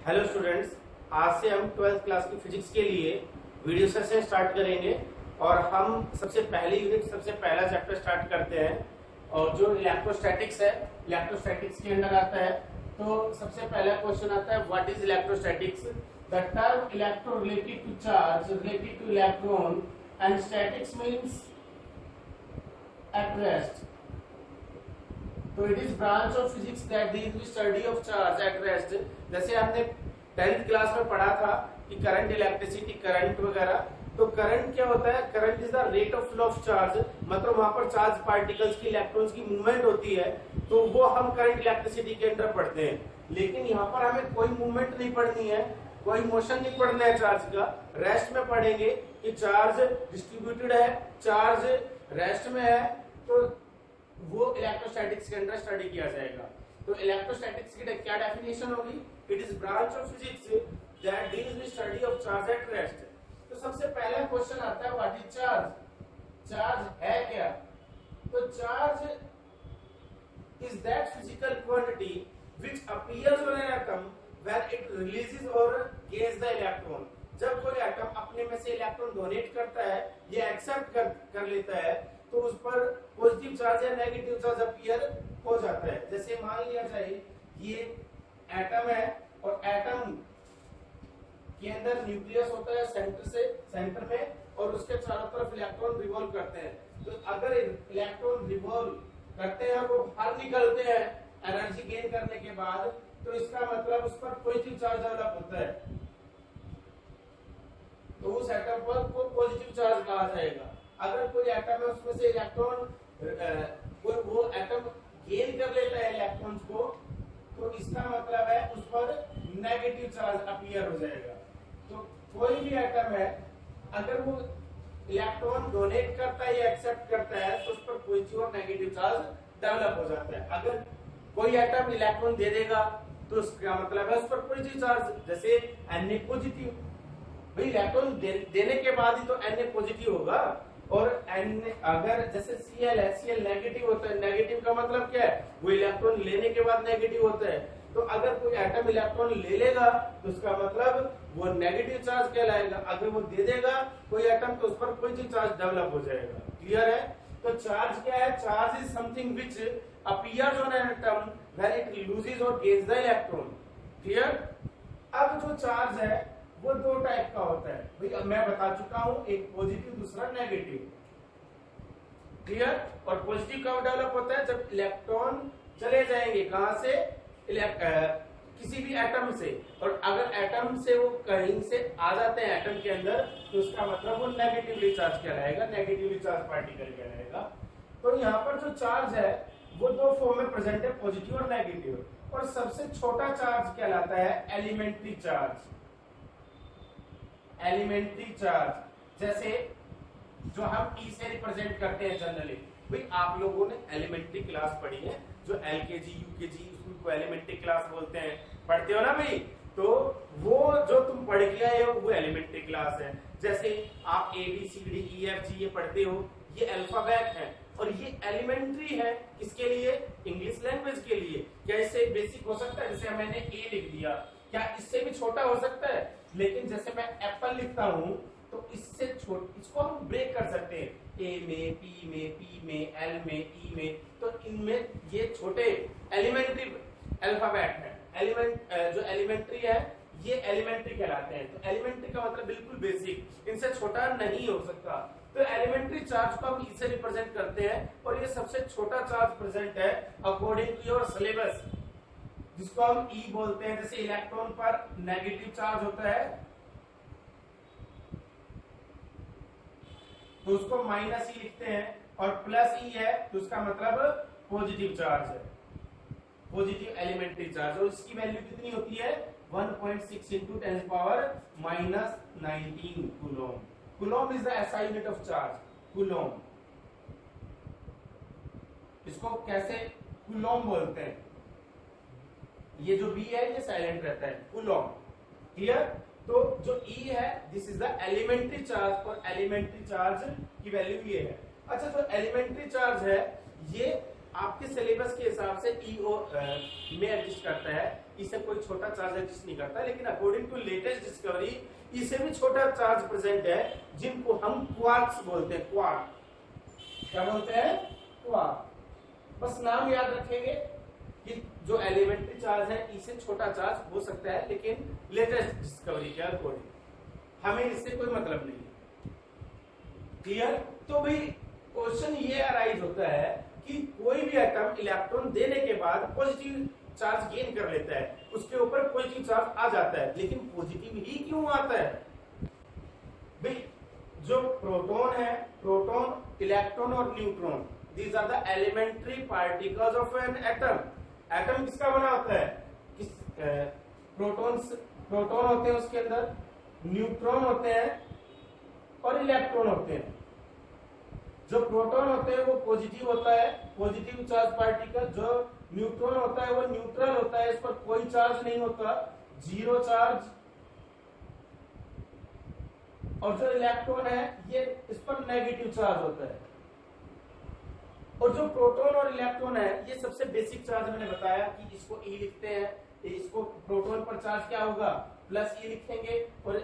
Hello students, आज से हम 12th क्लास की फिजिक्स के लिए वीडियो सेशन स्टार्ट करेंगे और हम सबसे पहली यूनिट सबसे पहला चैप्टर स्टार्ट करते हैं और जो इलेक्ट्रोस्टैटिक्स है, इलेक्ट्रोस्टैटिक्स के अंदर आता है। तो सबसे पहला क्वेश्चन आता है, what is electrostatics? The term electro related to charge related to electron and statics means at rest. तो it is branch of physics that deals with study of charge at rest. जैसे हमने 10th class में पढ़ा था कि current, electricity, current वगैरह। तो current क्या होता है? Current is the rate of flow of charge, मतलब वहां पर चार्ज पार्टिकल्स की, इलेक्ट्रॉन्स की मूवमेंट होती है, तो वो हम करंट इलेक्ट्रिसिटी के अंदर पढ़ते हैं। लेकिन यहाँ पर हमें कोई मूवमेंट नहीं पढ़नी है, कोई मोशन नहीं पढ़ना है चार्ज का। रेस्ट में पढ़ेंगे कि चार्ज डिस्ट्रीब्यूटेड है, चार्ज रेस्ट में है, तो वो इलेक्ट्रोस्टैटिक्स के अंदर स्टडी किया जाएगा। तो इलेक्ट्रोस्टैटिक्स की क्या डेफिनेशन होगी? It is branch of physics that deals with study of charge at rest. तो सबसे पहला क्वेश्चन आता है, व्हाट इज चार्ज? चार्ज है क्या? तो charge is that physical quantity which appears on an atom when it releases और gains the electron. जब कोई एटम अपने में से इलेक्ट्रॉन डोनेट करता है या एक्सेप्ट कर लेता है, तो उस पर पॉजिटिव चार्ज या नेगेटिव चार्ज अपीयर हो जाता है। जैसे मान लिया जाए ये एटम है और एटम के अंदर न्यूक्लियस होता है सेंटर में, और उसके चारों तरफ इलेक्ट्रॉन रिवॉल्व करते हैं। तो अगर इलेक्ट्रॉन रिवॉल्व करते हैं, वो बाहर निकलते हैं एनर्जी गेन करने के बाद, तो इसका मतलब उस पर पॉजिटिव चार्ज डेवलप होता है, तो उस एटम पर को पॉजिटिव चार्ज कहा जाएगा। अगर कोई एटम है उसमें से इलेक्ट्रॉन वो एटम गेन कर लेता है इलेक्ट्रॉन्स को, तो इसका मतलब है उस पर नेगेटिव चार्ज अपीयर हो जाएगा। तो कोई भी एटम है, अगर वो इलेक्ट्रॉन डोनेट करता है या एक्सेप्ट करता है, तो उस पर पॉजिटिव और नेगेटिव चार्ज डेवलप हो जाता है। अगर कोई एटम इलेक्ट्रॉन दे देगा, तो उसका मतलब है उस पर पॉजिटिव चार्ज। जैसे Na पॉजिटिव, भाई इलेक्ट्रॉन देने के बाद ही तो Na पॉजिटिव होगा, और अगर जैसे Cl है, Cl नेगेटिव होता है। नेगेटिव का मतलब क्या है? वो इलेक्ट्रॉन लेने के बाद नेगेटिव होता है। तो अगर कोई एटम इलेक्ट्रॉन ले लेगा, तो उसका मतलब वो नेगेटिव चार्ज कहलाएगा। अगर वो दे देगा कोई एटम, तो उस पर पॉजिटिव चार्ज डेवलप हो जाएगा। क्लियर है? तो चार्ज क्या है? Charge is something which appears on an atom when it loses और गेन्स द इलेक्ट्रॉन। क्लियर? अब जो चार्ज है वो दो टाइप का होता है, भाई मैं बता चुका हूं, एक पॉजिटिव, दूसरा नेगेटिव। क्लियर? और पॉजिटिव कब डेवलप होता है? जब इलेक्ट्रॉन चले जाएंगे कहां से? किसी भी एटम से, और अगर एटम से वो कहीं से आ जाते हैं एटम के अंदर, तो उसका मतलब वो नेगेटिवली चार्ज कहलाएगा, नेगेटिवली चार्ज पार्टिकल कहलाएगा। तो यहाँ पर जो चार्ज है वो दो फॉर्म में प्रेजेंट है, पॉजिटिव और नेगेटिव। और सबसे छोटा चार्ज कहलाता है एलिमेंट्री चार्ज। एलिमेंट्री चार्ज जैसे जो हम ई से रिप्रेजेंट करते हैं जनरली। भाई आप लोगों ने एलिमेंट्री क्लास पढ़ी है, जो एलकेजी यूकेजी, उसको एलिमेंट्री क्लास बोलते हैं, पढ़ते हो ना भाई? तो वो जो तुम पढ़ के आए हो वो एलिमेंट्री क्लास है। जैसे आप ABCD EFG ये पढ़ते हो, ये अल्फाबेट है, और ये एलिमेंट्री है। किसके लिए? इंग्लिश लैंग्वेज के लिए। क्या इससे बेसिक हो सकता है? जैसे मैंने ए लिख दिया, क्या इससे भी छोटा हो सकता है? लेकिन जैसे मैं एप्पल लिखता हूं, तो इससे इसको हम ब्रेक कर सकते हैं, ए में, पी में, पी में, एल में, ई में। तो इनमें ये छोटे एलिमेंट्री अल्फाबेट है। जो एलिमेंट्री है ये एलिमेंट्री कहलाते हैं। तो एलिमेंट्री का मतलब बिल्कुल बेसिक, इनसे छोटा नहीं हो सकता। तो एलिमेंट्री चार्ज को हम इससे रिप्रेजेंट करते हैं, और ये सबसे छोटा चार्ज प्रेजेंट है अकॉर्डिंग टू योर सिलेबस, जिसको हम ई बोलते हैं। जैसे इलेक्ट्रॉन पर नेगेटिव चार्ज होता है, तो उसको -E लिखते हैं, और +E है तो उसका मतलब पॉजिटिव चार्ज है, पॉजिटिव एलिमेंट्री चार्ज। और इसकी वैल्यू कितनी होती है? 1.6 × 10⁻⁻19 coulomb. Coulomb is the SI unit of charge, coulomb. इसको कैसे कूलम बोलते हैं? ये जो बी है ये साइलेंट रहता है, कूलम। क्लियर? तो जो E है, this is the elementary charge, और एलिमेंट्री चार्ज की वैल्यू ये है। अच्छा, जो एलिमेंट्री चार्ज है ये आपके सिलेबस के हिसाब से EO में एडजस्ट करता है। इसे कोई छोटा चार्ज एग्जिस्ट नहीं करता, लेकिन अकॉर्डिंग टू लेटेस्ट डिस्कवरी इसे भी छोटा चार्ज प्रेजेंट है, जिनको हम क्वार्क्स बोलते हैं। क्वार्क क्या बोलते हैं? क्वार्क। बस नाम याद रखेंगे कि जो एलिमेंट्री चार्ज है इससे छोटा चार्ज हो सकता है, लेकिन लेटेस्ट डिस्कवरी के अकॉर्डिंग हमें इससे कोई मतलब नहीं है। क्लियर? तो भाई क्वेश्चन ये अराइज होता है कि कोई भी एटम इलेक्ट्रॉन देने के बाद पॉजिटिव चार्ज गेन कर लेता है, उसके ऊपर पॉजिटिव चार्ज आ जाता है, लेकिन पॉजिटिव ही क्यों आता है? भाई जो प्रोटॉन है, प्रोटॉन, इलेक्ट्रॉन और neutron, these are the elementary particles of an atom. Atom किसका बना होता है? किस प्रोटॉन होते हैं, उसके अंदर न्यूट्रॉन होते हैं और इलेक्ट्रॉन होते हैं। जो प्रोटॉन होते हैं वो पॉजिटिव होता है, पॉजिटिव चार्ज पार्टिकल। जो न्यूट्रॉन होता है वो न्यूट्रल होता है, इस पर कोई चार्ज नहीं होता, जीरो चार्ज। और जो इलेक्ट्रॉन है ये इस पर नेगेटिव चार्ज होता है। और जो प्रोटॉन और इलेक्ट्रॉन है ये सबसे बेसिक चार्ज मैंने बताया कि इसको ई लिखते हैं, इसको प्रोटॉन पर चार्ज क्या होगा? प्लस ई लिखेंगे, और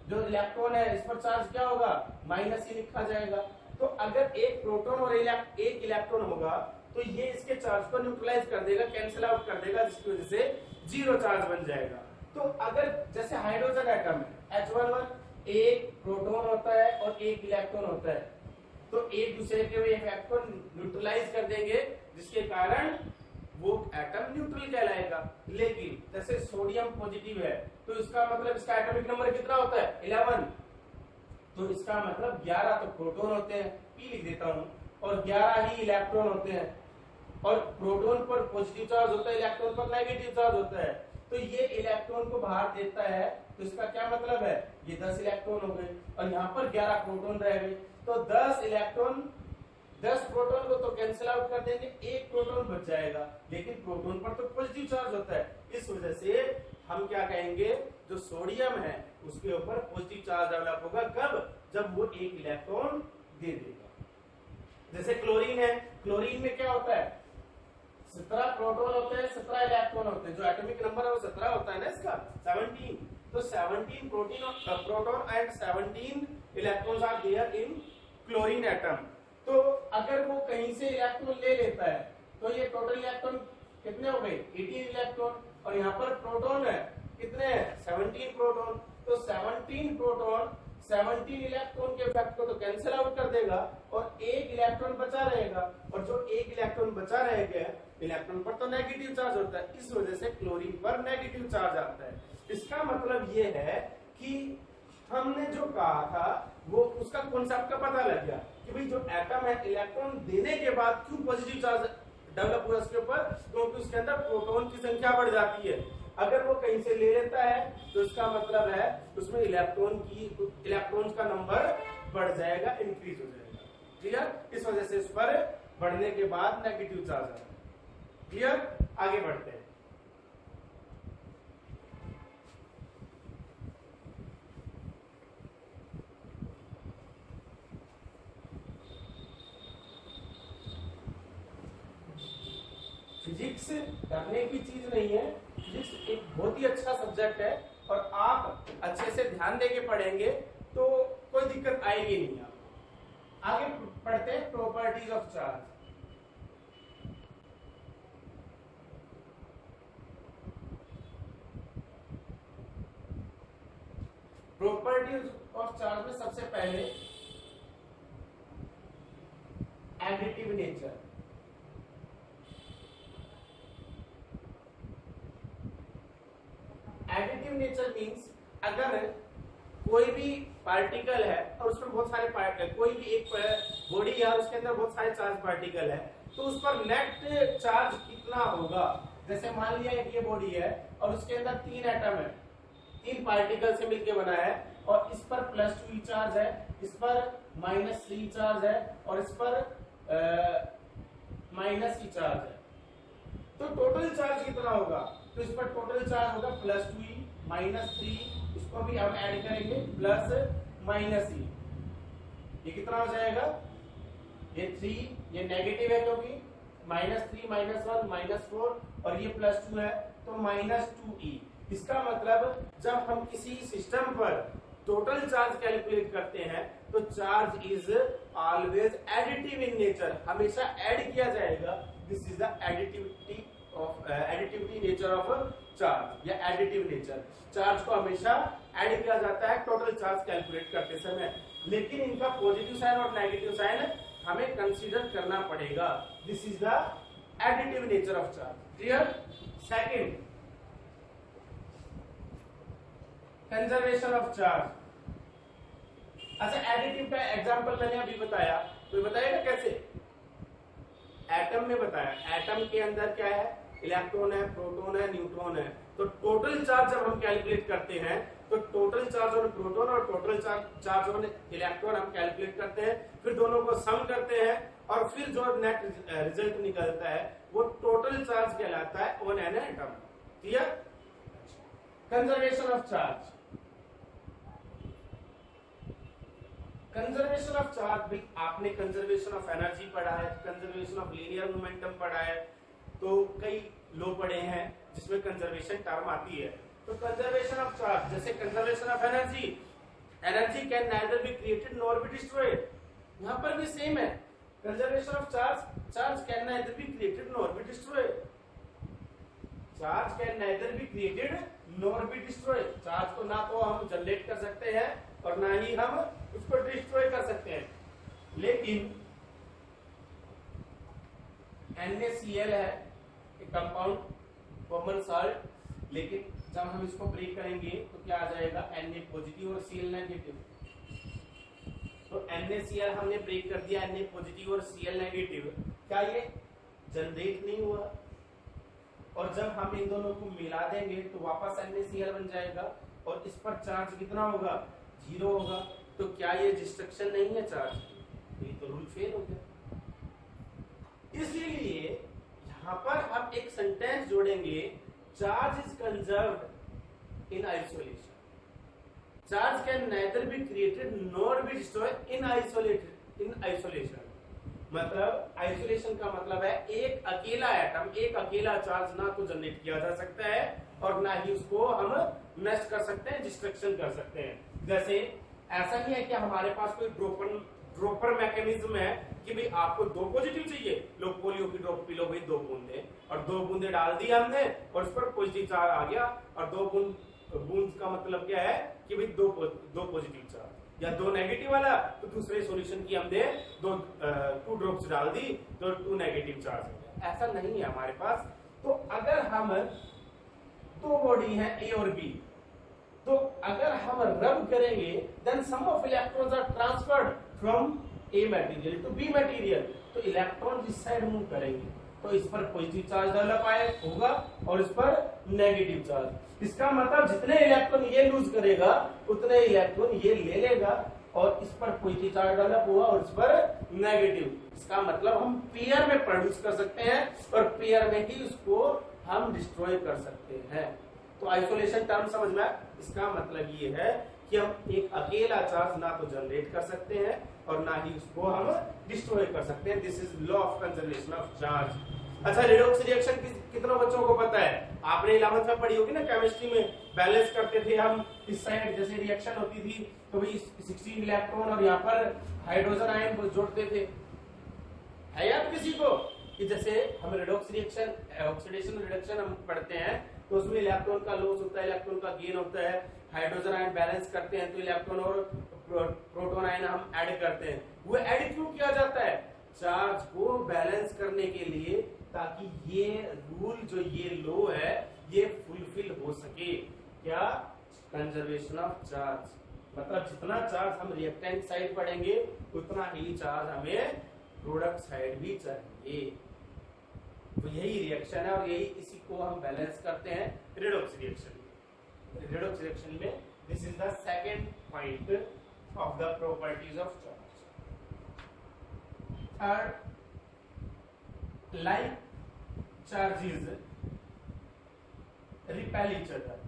जो इलेक्ट्रॉन है इस पर चार्ज क्या होगा? माइनस ई लिखा जाएगा। तो अगर एक प्रोटॉन और एक इलेक्ट्रॉन होगा तो ये इसके चार्ज को न्यूट्रलाइज कर देगा, कैंसिल आउट कर देगा, जिसकी वजह से जीरो चार्ज बन जाएगा। तो अगर जैसे हाइड्रोजन एटम है H11, एक प्रोटॉन होता है और एक इलेक्ट्रॉन होता है, तो एक दूसरे के इफेक्ट को न्यूट्रलाइज कर देंगे, जिसके कारण वो एटम न्यूट्रल कहलाएगा। लेकिन जैसे सोडियम पॉजिटिव है तो इसका मतलब इसका एटॉमिक नंबर कितना होता है? 11। तो इसका मतलब 11 तो प्रोटॉन होते हैं, पी लिख देता हूं, और 11 ही इलेक्ट्रॉन होते हैं। और प्रोटॉन पर पॉजिटिव चार्ज होता है, इलेक्ट्रॉन पर नेगेटिव चार्ज होता है। तो ये इलेक्ट्रॉन को बाहर देता है, तो इसका क्या मतलब है? ये 10 इलेक्ट्रॉन हो गए और यहाँ पर 11 प्रोटॉन रह गए। तो 10 इलेक्ट्रॉन 10 प्रोटॉन को तो कैंसिल आउट कर देंगे, एक प्रोटॉन बच जाएगा, लेकिन प्रोटॉन पर तो पॉजिटिव चार्ज होता है। इस वजह से हम क्या कहेंगे? जो सोडियम है उसके ऊपर पॉजिटिव चार्ज डेवलप होगा। कब? जब वो एक इलेक्ट्रॉन दे देगा। जैसे क्लोरीन है, क्लोरीन में क्या होता है? 17 प्रोटॉन होते हैं, 17 इलेक्ट्रॉन होते हैं। जो एटॉमिक नंबर है वो 17 होता है ना इसका, 17। तो 17 proton and 17 electrons are there in chlorine atom. तो अगर वो कहीं से इलेक्ट्रॉन ले लेता है तो ये टोटल इलेक्ट्रॉन कितने हो गए? 18 इलेक्ट्रॉन। और यहाँ पर प्रोटॉन है कितने हैं? 17 प्रोटॉन। तो 17 प्रोटॉन 17 इलेक्ट्रॉन के इफेक्ट को तो कैंसिल आउट कर देगा और एक इलेक्ट्रॉन बचा रहेगा। और जो एक इलेक्ट्रॉन बचा रहेगा, इलेक्ट्रॉन पर तो नेगेटिव चार्ज होता है, इस वजह से क्लोरीन पर नेगेटिव चार्ज आता है। इसका मतलब ये है कि हमने जो कहा था वो उसका कॉन्सेप्ट का पता लग गया कि भाई जो एटम है इलेक्ट्रॉन देने के बाद क्यों पॉजिटिव चार्ज डेवलप हुआ उसके ऊपर, क्योंकि उसके अंदर प्रोटॉन की संख्या बढ़ जाती है। अगर वो कहीं से ले लेता है तो इसका मतलब है उसमें इलेक्ट्रॉन्स का नंबर बढ़ जाएगा, इंक्रीज हो जाएगा। क्लियर? इस वजह से इस पर बढ़ने के बाद नेगेटिव चार्ज आता है। क्लियर? आगे बढ़ते हैं। फिजिक्स करने की चीज नहीं है, फिजिक्स एक बहुत ही अच्छा सब्जेक्ट है और आप अच्छे से ध्यान देके पढ़ेंगे तो कोई दिक्कत आएगी नहीं। आप आगे पढ़ते हैं properties of charge. Properties of charge में सबसे पहले additive nature. Additive nature means अगर कोई भी पार्टिकल है और उसमें बहुत सारे पार्टिकल, कोई भी एक बॉडी है और उसके अंदर बहुत सारे चार्ज पार्टिकल है, तो उस पर नेट चार्ज कितना होगा? जैसे मान लिया ये बॉडी है और उसके अंदर 3 एटम है, 3 पार्टिकल से मिलकर बना है, और इस पर +2 चार्ज है, इस पर -3 चार्ज है और इस पर -E चार्ज है। तो टोटल चार्ज कितना होगा? तो इस पर टोटल चार्ज होगा +2E -3, इसको भी हम ऐड करेंगे +-E। ये कितना हो जाएगा? ये 3, ये नेगेटिव है क्योंकि -3 -1 -4 और ये +2 है, तो -2e। इसका मतलब जब हम किसी सिस्टम पर टोटल चार्ज कैलकुलेट करते हैं तो charge is always additive in nature, हमेशा ऐड किया जाएगा। This is the additivity nature of charge या एडिटिव नेचर। चार्ज को हमेशा ऐड किया जाता है टोटल चार्ज कैलकुलेट करते समय, लेकिन इनका पॉजिटिव साइन और नेगेटिव साइन हमें कंसीडर करना पड़ेगा। This is the additive nature of charge. Clear? Second, conservation of charge. अच्छा, एडिटिव का एग्जांपल मैंने अभी बताया, कोई बताएगा कैसे? एटम में बताया। एटम के अंदर क्या है? इलेक्ट्रॉन है, प्रोटॉन है, न्यूट्रॉन है। तो टोटल चार्ज जब हम कैलकुलेट करते हैं तो टोटल चार्ज ऑन प्रोटॉन और टोटल चार्ज ऑन इलेक्ट्रॉन हम कैलकुलेट करते हैं, फिर दोनों को सम करते हैं और फिर जो नेट रिजल्ट निकलता है वो टोटल चार्ज कहलाता है on an atom. Clear? Conservation of charge. Conservation of charge भी आपने कंजर्वेशन ऑफ एनर्जी पढ़ा है, कंजर्वेशन ऑफ लीनियर मोमेंटम पढ़ा है, तो कई लो पढ़े हैं जिसमें कंजर्वेशन टर्म आती है। तो कंजर्वेशन ऑफ चार्ज, जैसे conservation of energy, energy can neither be created nor be destroyed. यहां पर भी सेम है। Conservation of charge, charge can neither be created nor be destroyed. Charge can neither be created nor be destroyed. Charge को ना तो हम generate कर सकते हैं और ना ही हम उसको डिस्ट्रॉय कर सकते हैं। लेकिन NaCl है एक कंपाउंड, कॉमन सॉल्ट, लेकिन जब हम इसको ब्रेक करेंगे तो क्या आ जाएगा? Na पॉजिटिव और Cl नेगेटिव। तो NaCl हमने ब्रेक कर दिया, Na पॉजिटिव और Cl नेगेटिव, क्या ये जनरेट नहीं हुआ? और जब हम इन दोनों को मिला देंगे तो वापस NaCl बन जाएगा और इस पर चार्ज कितना होगा? 0 होगा। तो क्या ये डिस्ट्रक्शन नहीं है चार्ज की? तो ये तो रूल फेल हो गया। इसलिए यहां पर हम एक सेंटेंस जोड़ेंगे, charge is conserved in isolation. Charge can neither be created nor be destroyed in isolation. मतलब आइसोलेशन का मतलब है एक अकेला एटम, एक अकेला चार्ज ना तो जनरेट किया जा सकता है और ना ही उसको हम नष्ट कर सकते हैं, डिस्ट्रक्शन कर सकते हैं। जैसे ऐसा नहीं है कि हमारे पास कोई ड्रॉपर मैकेनिज्म है कि भाई आपको 2 पॉजिटिव चाहिए, लो पोलियो की ड्रॉप पी लो भाई 2 बूंदे, और 2 बूंदे डाल दी हमने और उस पर पॉजिटिव चार्ज आ गया, और 2 बूंद का मतलब क्या है कि भाई 2 पॉजिटिव चार्ज या 2 नेगेटिव वाला, तो दूसरे सॉल्यूशन की हमने 2 ड्रॉप्स डाल दी तो 2 नेगेटिव चार्ज हो गया। ऐसा नहीं है हमारे पास। तो अगर हम 2 बॉडी है ए और बी, तो अगर हम रब करेंगे then some of electrons are transferred from A material to B material, तो इलेक्ट्रॉन इस साइड मूव करेंगे तो इस पर पॉजिटिव चार्ज डेवलप होगा और इस पर नेगेटिव चार्ज। इसका मतलब जितने इलेक्ट्रॉन ये लूज करेगा उतने इलेक्ट्रॉन ये ले लेगा और इस पर पॉजिटिव चार्ज डेवलप हुआ और इस पर नेगेटिव। इसका मतलब हम पेयर में प्रोड्यूस कर सकते हैं और पेयर में ही उसको हम डिस्ट्रॉय कर सकते हैं। तो आइसोलेशन टर्म समझ में आया? इसका मतलब ये है कि हम एक अकेला चार्ज ना तो जनरेट कर सकते हैं और ना ही उसको हम डिस्ट्रॉय कर सकते हैं। This is law of conservation of charge. अच्छा, रेडॉक्स रिएक्शन कितनों बच्चों को पता है? आपने 11th में पढ़ी होगी ना केमिस्ट्री में, बैलेंस करते थे हम। इस साइड जैसे रिएक्शन होती थी तो भाई 16 इलेक्ट्रॉन और यहाँ पर हाइड्रोजन आयन को जोड़ते थे। है याद किसी को कि जैसे हम रेडॉक्स रिएक्शन, ऑक्सीडेशन रिडक्शन हम पढ़ते हैं तो उसमें इलेक्ट्रॉन का लॉस होता है, इलेक्ट्रॉन का गेन होता है, हाइड्रोजन आयन बैलेंस करते हैं तो इलेक्ट्रॉन और प्रोटॉन आयन हम ऐड करते हैं। वो ऐड क्यों किया जाता है? चार्ज को बैलेंस करने के लिए, ताकि ये रूल जो ये लो है ये फुलफिल हो सके। क्या? Conservation of charge. मतलब जितना चार्ज हम रिएक्टेंट साइड पढ़ेंगे उतना ही चार्ज हमें प्रोडक्ट साइड भी चाहिए। तो यही रिएक्शन है और यही इसी को हम बैलेंस करते हैं रेडॉक्स रिएक्शन में। रेडॉक्स रिएक्शन में this is the second point of the properties of charge. Third, like charges repel each other.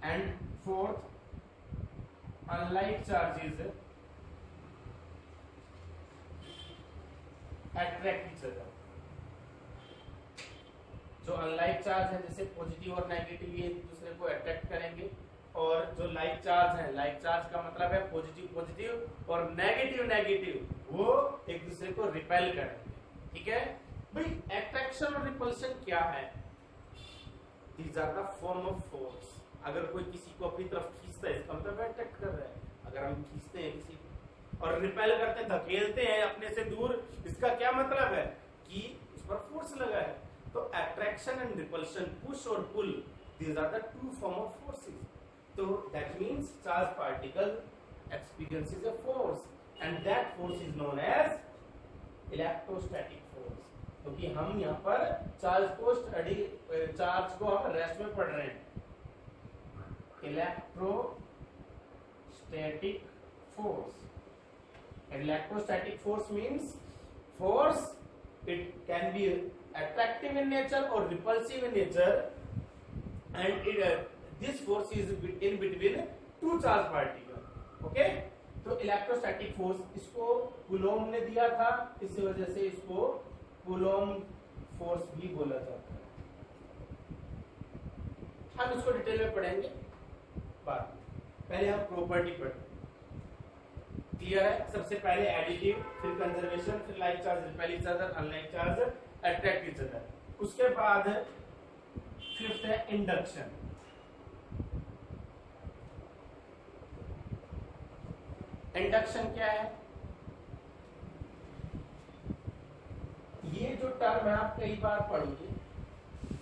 And fourth, unlike charges attract each other. जो अनलाइक चार्ज है जैसे पॉजिटिव और negative ये एक दूसरे को अट्रैक्ट करेंगे, और जो लाइक चार्ज है, लाइक चार्ज का मतलब है पॉजिटिव पॉजिटिव और नेगेटिव नेगेटिव, वो एक दूसरे को रिपेल करेंगे। ठीक है भाई, अट्रैक्शन और रिपल्शन क्या है? These are the form of force. अगर कोई किसी को अपनी तरफ खींचता है इसका मतलब अट्रैक्ट कर रहा है। अगर हम खींचते हैं किसी को और रिपेल करते हैं, धकेलते हैं अपने से दूर, इसका क्या मतलब है कि उस पर फोर्स लगा है। तो अट्रैक्शन एंड रिपल्शन, पुश और pull, these are the two form of forces. तो that means charge particle experiences a force and that force is known as electrostatic force। क्योंकि हम यहाँ पर चार्ज को हम रेस्ट में पढ़ रहे हैं। Electrostatic force, electrostatic force means force, it can be attractive in nature or repulsive in nature, and this force is in between two charge particles। Okay, तो इलेक्ट्रोस्टैटिक फोर्स, इसको कूलोम ने दिया था, इस वजह से इसको कूलोम फोर्स भी बोला जाता है। हम इसको डिटेल में पढ़ेंगे बाद। पहले हम प्रॉपर्टी पढ़ें। क्लियर है? सबसे पहले एडिटिव, फिर कंजर्वेशन, फिर like charge repel each other, unlike charge attract each other. उसके बाद फिफ्थ है इंडक्शन। इंडक्शन क्या है? ये जो टर्म है आप कई बार पढ़ोगे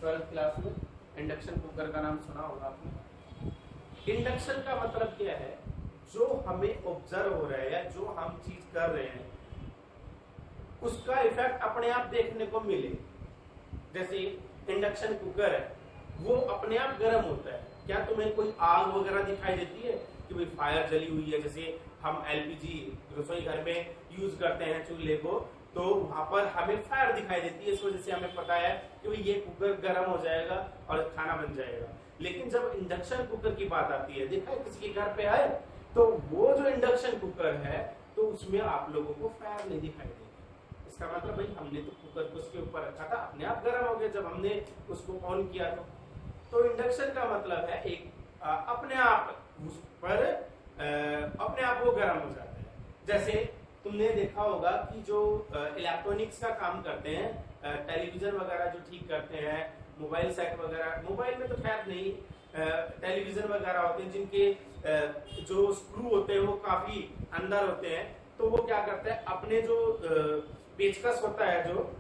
12th क्लास में, इंडक्शन कुकर का नाम सुना होगा आपने। इंडक्शन का मतलब क्या है? जो हमें ऑब्जर्व हो रहा है या जो हम चीज कर रहे हैं उसका इफेक्ट अपने आप देखने को मिले। जैसे इंडक्शन कुकर है, वो अपने आप गर्म होता है। क्या तुम्हें कोई आग वगैरह दिखाई देती है कि भाई फायर जली हुई है? जैसे हम एलपीजी रसोई घर में यूज करते हैं चूल्हे को, तो वहां पर हमें फायर दिखाई देती है। इस वजह से हमें पता है कि भाई ये कुकर गर्म हो जाएगा और खाना बन जाएगा। लेकिन जब इंडक्शन कुकर की बात आती है, देखा है किसी के घर पे आए तो वो जो इंडक्शन कुकर है तो उसमें आप लोगों को फायर नहीं दिखाई देगी। इसका मतलब भाई हमने तो कुकर को उसके ऊपर रखा था, अपने आप गर्म हो गया जब हमने उसको ऑन किया। तो इंडक्शन का मतलब है एक अपने आप उस पर अपने आप वो गर्म हो जाता है। जैसे तुमने देखा होगा कि जो इलेक्ट्रॉनिक्स का काम करते हैं, टेलीविजन वगैरह जो ठीक करते हैं, मोबाइल सेट वगैरह, मोबाइल में तो खैर नहीं, टेलीविजन वगैरह होते हैं जिनके जो स्क्रू होते हैं वो काफी अंदर होते हैं, तो वो क्या करते हैं अपने जो पेचकस होता है जो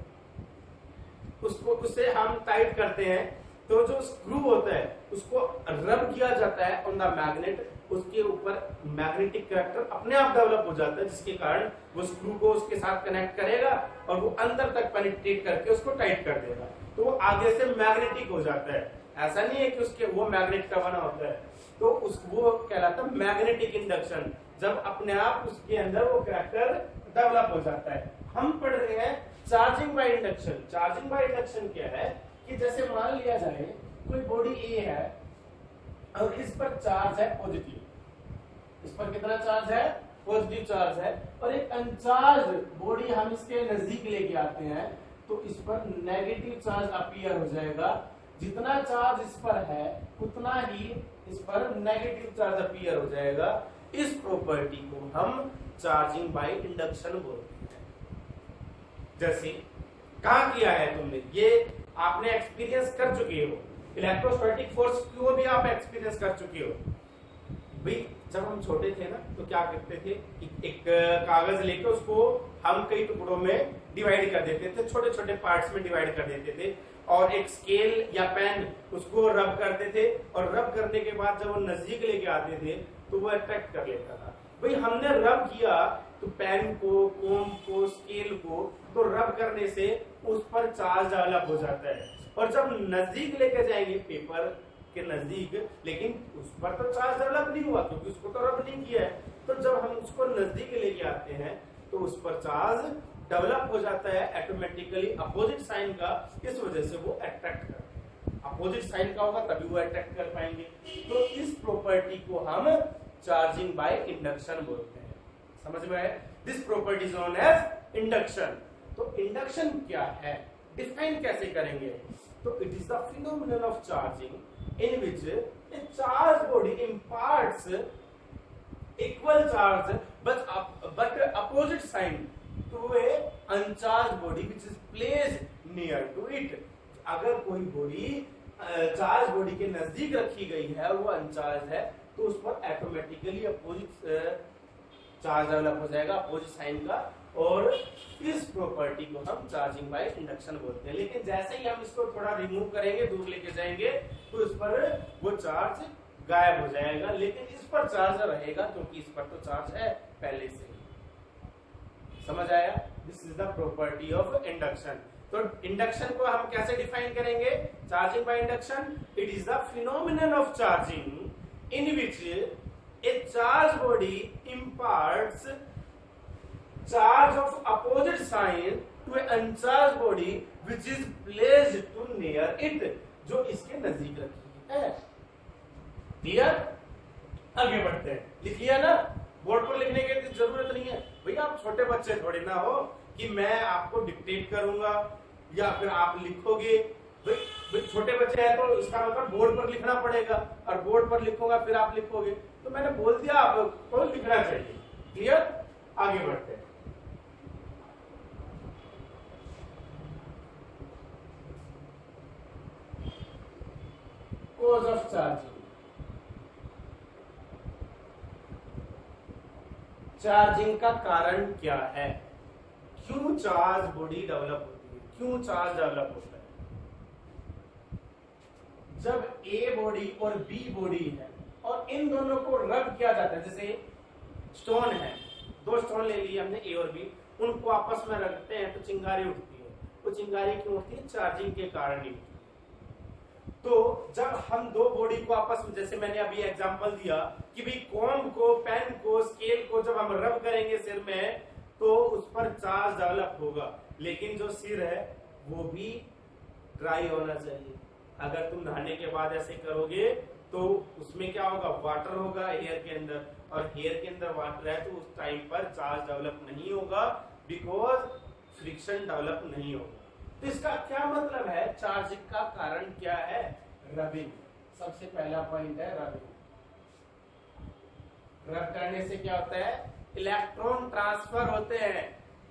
उसको उससे हम टाइट करते हैं, तो जो स्क्रू होता है उसको रब किया जाता है ऑन द मैग्नेट, उसके ऊपर मैग्नेटिक कैरेक्टर अपने आप डेवलप हो जाता है, जिसके कारण वो स्क्रू को उसके साथ कनेक्ट करेगा और वो अंदर तक पेनिट्रेट करके उसको टाइट कर देगा, तो वो आगे से मैग्नेटिक हो जाता है। ऐसा नहीं है कि उसके वो मैग्नेट का बना होता है, तो वो कहलाता है मैग्नेटिक इंडक्शन, जब अपने आप उसके अंदर वो कैरेक्टर डेवलप हो जाता है। हम पढ़ रहे हैं charging by induction. Charging by induction क्या है कि जैसे मान लिया जाए कोई बॉडी ए है और इस पर चार्ज है पॉजिटिव, इस पर कितना चार्ज है? पॉजिटिव चार्ज है, और एक अनचार्ज बॉडी हम इसके नजदीक लेके आते हैं तो इस पर नेगेटिव चार्ज अपीयर हो जाएगा। जितना चार्ज इस पर है उतना ही इस पर नेगेटिव चार्ज अपीयर हो जाएगा। इस प्रॉपर्टी को हम चार्जिंग बाय इंडक्शन बोलते हैं। जैसे कहा किया है तुमने, ये आपने एक्सपीरियंस कर चुके हो, इलेक्ट्रोस्टैटिक फोर्स को भी आप एक्सपीरियंस कर चुके हो। भाई जब हम छोटे थे ना तो क्या करते थे, एक कागज लेकर उसको हम कई टुकड़ों में डिवाइड कर देते थे, छोटे छोटे पार्ट्स में डिवाइड कर देते थे, और एक स्केल या पेन उसको रब करते थे, और रब करने के बाद जब वो नजदीक लेके आते थे तो वो अट्रैक्ट कर लेता था। भाई हमने रब किया तो पेन को, कोम को, स्केल को, तो रब करने से उस पर चार्ज डेवलप हो जाता है, और जब नजदीक लेके जाएंगे पेपर के नजदीक, लेकिन उस पर तो चार्ज डेवलप नहीं हुआ क्योंकि उसको तो रब नहीं किया है, तो जब हम उसको नजदीक लेके आते हैं तो उस पर चार्ज डेवलप हो जाता है ऑटोमेटिकली अपोजिट साइन का, इस वजह से वो अट्रैक्ट करते हैं। अपोजिट साइन का होगा तभी वो अट्रैक्ट कर पाएंगे। तो इस प्रॉपर्टी को हम चार्जिंग बाय इंडक्शन बोलते हैं। समझ में आया? This property is known as induction. तो तो इंडक्शन क्या है, डिफाइन कैसे करेंगे? तो it is the phenomenon of charging in which a charge body imparts equal charge but opposite sign to a uncharged body which is placed near to it. अगर कोई body charge body के नजदीक रखी गई है, वो अनचार्ज है, तो उस पर ऑटोमेटिकली अपोजिट चार्ज डेवलप हो जाएगा, अपोजिट साइन का, और इस प्रॉपर्टी को हम चार्जिंग बाय इंडक्शन बोलते हैं। लेकिन जैसे ही हम इसको थोड़ा रिमूव करेंगे, दूर लेके जाएंगे, तो इस पर वो चार्ज गायब हो जाएगा, लेकिन इस पर चार्ज रहेगा क्योंकि इस पर तो चार्ज है पहले से ही। समझ आया? This is the property of induction. तो इंडक्शन को हम कैसे डिफाइन करेंगे? Charging by induction, it is the phenomenon of charging in which a charge body imparts charge of opposite sign to a uncharge body which is placed to near it, जो इसके नजदीक रखी है। Clear? आगे बढ़ते हैं। लिख लिया ना? बोर्ड पर लिखने की जरूरत नहीं है भैया, आप छोटे बच्चे थोड़ी ना हो कि मैं आपको डिक्टेट करूंगा या फिर आप लिखोगे। भाई छोटे बच्चे हैं तो इसका मतलब बोर्ड पर लिखना पड़ेगा, और बोर्ड पर लिखूंगा फिर आप लिखोगे, तो मैंने बोल दिया आपको लिखना चाहिए। क्लियर? आगे बढ़ते हैं। कोज ऑफ चार्जिंग, चार्जिंग का कारण क्या है? क्यों चार्ज बॉडी डेवलप होती है, क्यों चार्ज डेवलप होता है? जब ए बॉडी और बी बॉडी है और इन दोनों को रब किया जाता है, जैसे स्टोन है, दो स्टोन ले लिए हमने ए और बी, उनको आपस में रखते हैं तो चिंगारी उठती है। वो चिंगारी क्यों उठती है? चार्जिंग के कारण ही उठती है। तो जब हम दो बॉडी को आपस में, जैसे मैंने अभी एग्जांपल दिया कि भाई कॉम्ब को, पेन को, स्केल को जब हम रब करेंगे सिर में, तो उस पर चार्ज डेवलप होगा, लेकिन जो सिर है वो भी ड्राई होना चाहिए। अगर तुम नहाने के बाद ऐसे करोगे तो उसमें क्या होगा? वाटर होगा हेयर के अंदर, और हेयर के अंदर वाटर है तो उस टाइम पर चार्ज डेवलप नहीं होगा, बिकॉज फ्रिक्शन डेवलप नहीं होगा। तो इसका क्या मतलब है? चार्जिंग का कारण क्या है? रबिंग। सबसे पहला पॉइंट है रबिंग। रब करने से क्या होता है? इलेक्ट्रॉन ट्रांसफर होते हैं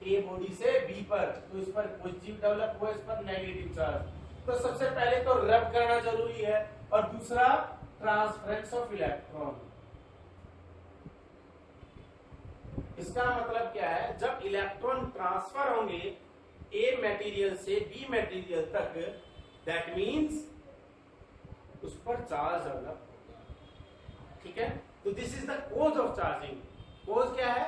ए बॉडी से बी पर, तो इस पर पॉजिटिव डेवलप हुआ, इस पर नेगेटिव चार्ज। तो सबसे पहले तो रब करना जरूरी है, और दूसरा ट्रांसफरेंस ऑफ इलेक्ट्रॉन। इसका मतलब क्या है? जब इलेक्ट्रॉन ट्रांसफर होंगे ए मटेरियल से बी मटेरियल तक, दैट मीन्स उस पर चार्ज डेवलप होगा। ठीक है? तो this is the cause of charging. Cause क्या है?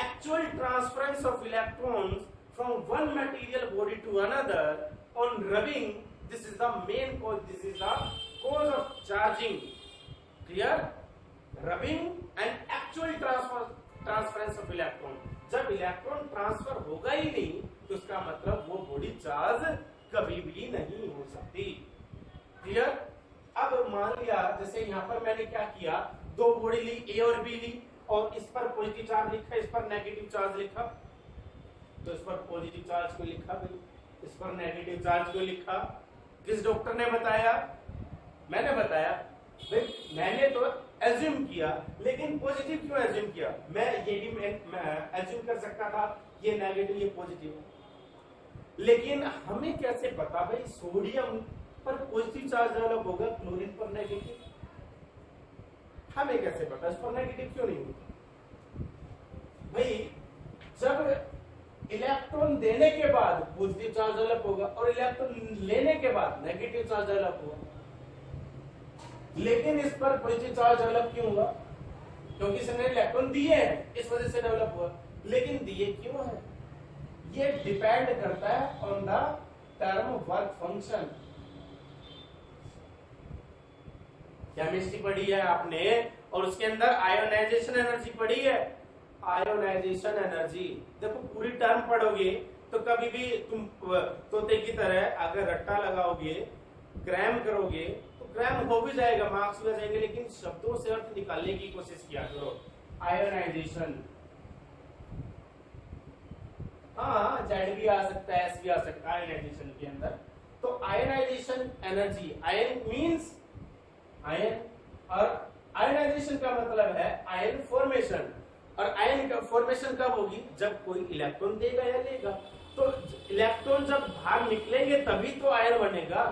Actual transference of electrons from one material body to another on rubbing, this is the main cause, this is the cause of charging. Clear? Rubbing and actual transference of electron. जब electron transfer होगा ही नहीं, तो उसका मतलब वो body charge कभी भी नहीं हो सकती। क्लियर? अब मान लिया, जैसे यहाँ पर मैंने क्या किया, दो बॉडी ली, ए और बी ली, और इस पर पॉजिटिव चार्ज लिखा, इस पर नेगेटिव चार्ज लिखा। तो इस पर पॉजिटिव चार्ज को लिखा भाई, इस पर नेगेटिव चार्ज को लिखा। किस डॉक्टर ने बताया? मैंने बताया। भाई मैंने तो एज्यूम किया, लेकिन पॉजिटिव क्यों एज्यूम किया? मैं ये भी एज्यूम कर सकता था ये नेगेटिव ये पॉजिटिव है, लेकिन हमें कैसे पता भाई सोडियम पर पॉजिटिव चार्ज डेवलप होगा, क्लोरीन पर नेगेटिव? हमें कैसे पता इस पर नेगेटिव क्यों नहीं होगा? भाई जब इलेक्ट्रॉन देने के बाद पॉजिटिव चार्ज डेवलप होगा और इलेक्ट्रॉन लेने के बाद नेगेटिव चार्ज डेवलप होगा, लेकिन इस पर पॉजिटिव चार्ज डेवलप क्यों हुआ? क्योंकि इसने इलेक्ट्रॉन दिए हैं, इस वजह से डेवलप हुआ। लेकिन दिए क्यों है? ये डिपेंड करता है on the term work function. Chemistry पढ़ी है आपने, और उसके अंदर आयोनाइजेशन एनर्जी पढ़ी है। आयोनाइजेशन एनर्जी देखो, पूरी टर्म पढ़ोगे तो कभी भी तुम तोते की तरह अगर रट्टा लगाओगे, क्रैम करोगे, तो क्रैम हो भी जाएगा, मार्क्स भी आ जाएंगे, लेकिन शब्दों से अर्थ निकालने की कोशिश किया करो। आयोनाइजेशन, हाँ जेड भी आ सकता है, एस भी आ सकता है आयनाइजेशन के अंदर। तो ionisation energy, ion means ion, और आयनाइजेशन का मतलब है आयन फॉर्मेशन। और आयन का फॉर्मेशन कब होगी, जब कोई इलेक्ट्रॉन देगा या लेगा। तो इलेक्ट्रॉन जब बाहर निकलेंगे तभी तो आयन बनेगा।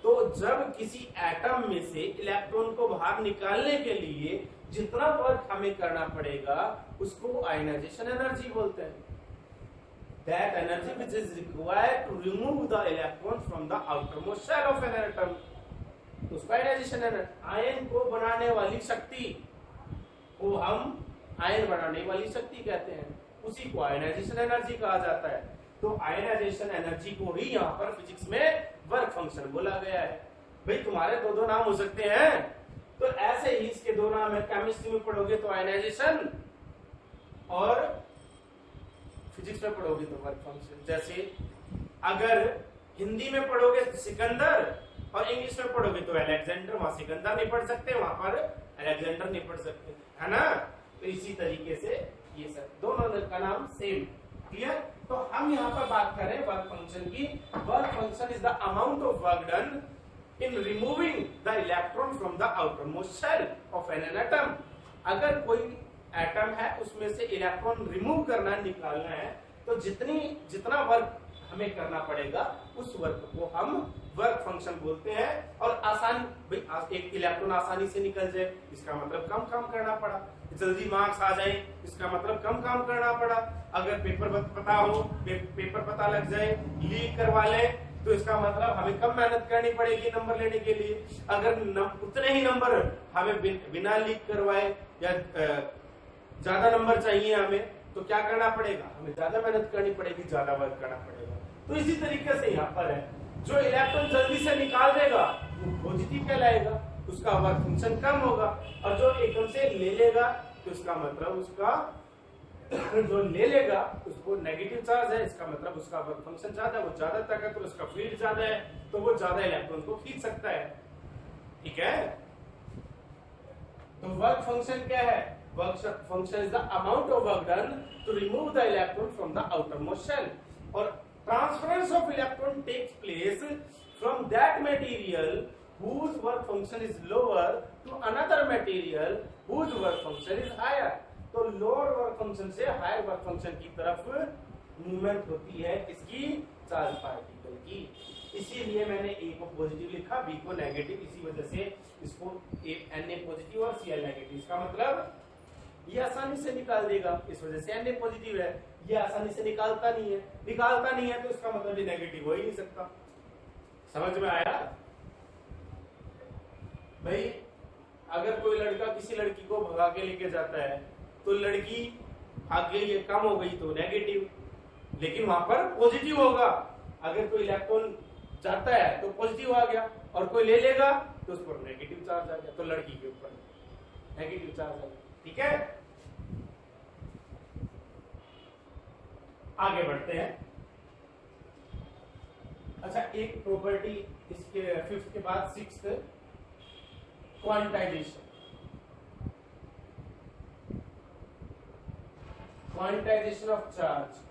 तो जब किसी एटम में से इलेक्ट्रॉन को बाहर निकालने के लिए जितना वर्क हमें करना पड़ेगा उसको आयनाइजेशन एनर्जी बोलते हैं। That energy which is required to remove the electron from the outermost shell of an atom, तो उसको आयनाइजेशन एनर्जी। आयन को बनाने वाली शक्ति को हम आयन बनाने वाली शक्ति कहते हैं, उसी को आयनाइजेशन एनर्जी कहा जाता है। तो आयनाइजेशन एनर्जी को ही यहाँ पर फिजिक्स में वर्क फंक्शन बोला गया है। भाई तुम्हारे दो दो नाम हो सकते हैं, तो ऐसे ही इसके दो नाम है। केमिस्ट्री में पढ़ोगे तो आयनाइजेशन, और फिजिक्स में पढ़ोगे तो वर्क फंक्शन। जैसे अगर हिंदी में पढ़ोगे तो सिकंदर, और इंग्लिश में पढ़ोगे तो अलेक्जेंडर। वहां सिकंदर नहीं पढ़ सकते, वहां पर अलेक्जेंडर नहीं पढ़ सकते, है ना। तो इसी तरीके से ये सब दोनों का नाम सेम, क्लियर। तो हम यहाँ पर बात करें वर्क फंक्शन की। Work function is the amount of work done in removing the electron from the outermost shell of an atom. अगर कोई एटम है उसमें से इलेक्ट्रॉन रिमूव करना है, निकालना है, तो जितना वर्क हमें करना पड़ेगा उस वर्क को हम वर्क फंक्शन बोलते हैं। और आसान, भाई एक इलेक्ट्रॉन आसानी से निकल जाए इसका मतलब कम काम करना पड़ा, जल्दी मार्क्स आ जाए इसका मतलब कम काम करना पड़ा। अगर पेपर पता हो, पेपर पता लग जाए, लीक करवा ले, तो इसका मतलब हमें कम मेहनत करनी पड़ेगी नंबर लेने के लिए। अगर उतने ही नंबर हमें बिना लीक करवाए या ज्यादा नंबर चाहिए हमें, तो क्या करना पड़ेगा, हमें ज्यादा मेहनत करनी पड़ेगी, ज्यादा वर्क करना पड़ेगा। तो इसी तरीके से यहाँ पर है, जो इलेक्ट्रॉन जल्दी से निकाल देगा वो पॉजिटिव कहलाएगा, उसका वर्क फंक्शन कम होगा। और जो एकदम से ले लेगा तो इसका मतलब उसका जो ले लेगा उसको नेगेटिव चार्ज है, इसका मतलब उसका वर्क फंक्शन ज्यादा, वो ज्यादा ताकत और उसका फील्ड ज्यादा है, तो वो ज्यादा इलेक्ट्रॉन को खींच सकता है। ठीक है, तो वर्क फंक्शन क्या है, work function is the amount of work done to remove the electron from the outermost shell. और transference of electron takes place from that material whose work function is lower to another material whose work function is higher। तो lower work function से higher work function की तरफ movement होती है किसकी, charge particle की। इसीलिए मैंने ए को पॉजिटिव लिखा, बी को नेगेटिव, इसी वजह से इसको एन ए पॉजिटिव और सी एल नेगेटिव। इसका मतलब ये आसानी से निकाल देगा, इस वजह से एन पॉजिटिव है। ये आसानी से निकालता नहीं है, तो इसका मतलब ये नेगेटिव हो ही नहीं सकता। समझ में आया भाई। अगर कोई लड़का किसी लड़की को भगा के लेके जाता है तो लड़की भाग गई, ये कम हो गई तो नेगेटिव, लेकिन वहां पर पॉजिटिव होगा। अगर कोई इलेक्ट्रॉन जाता है तो पॉजिटिव आ गया, और कोई ले लेगा तो उस पर नेगेटिव चार्ज आ गया, तो लड़की के ऊपर नेगेटिव चार्ज आ गया। ठीक है, आगे बढ़ते हैं। अच्छा, एक प्रॉपर्टी इसके फिफ्थ के बाद sixth, quantization. Quantization of charge.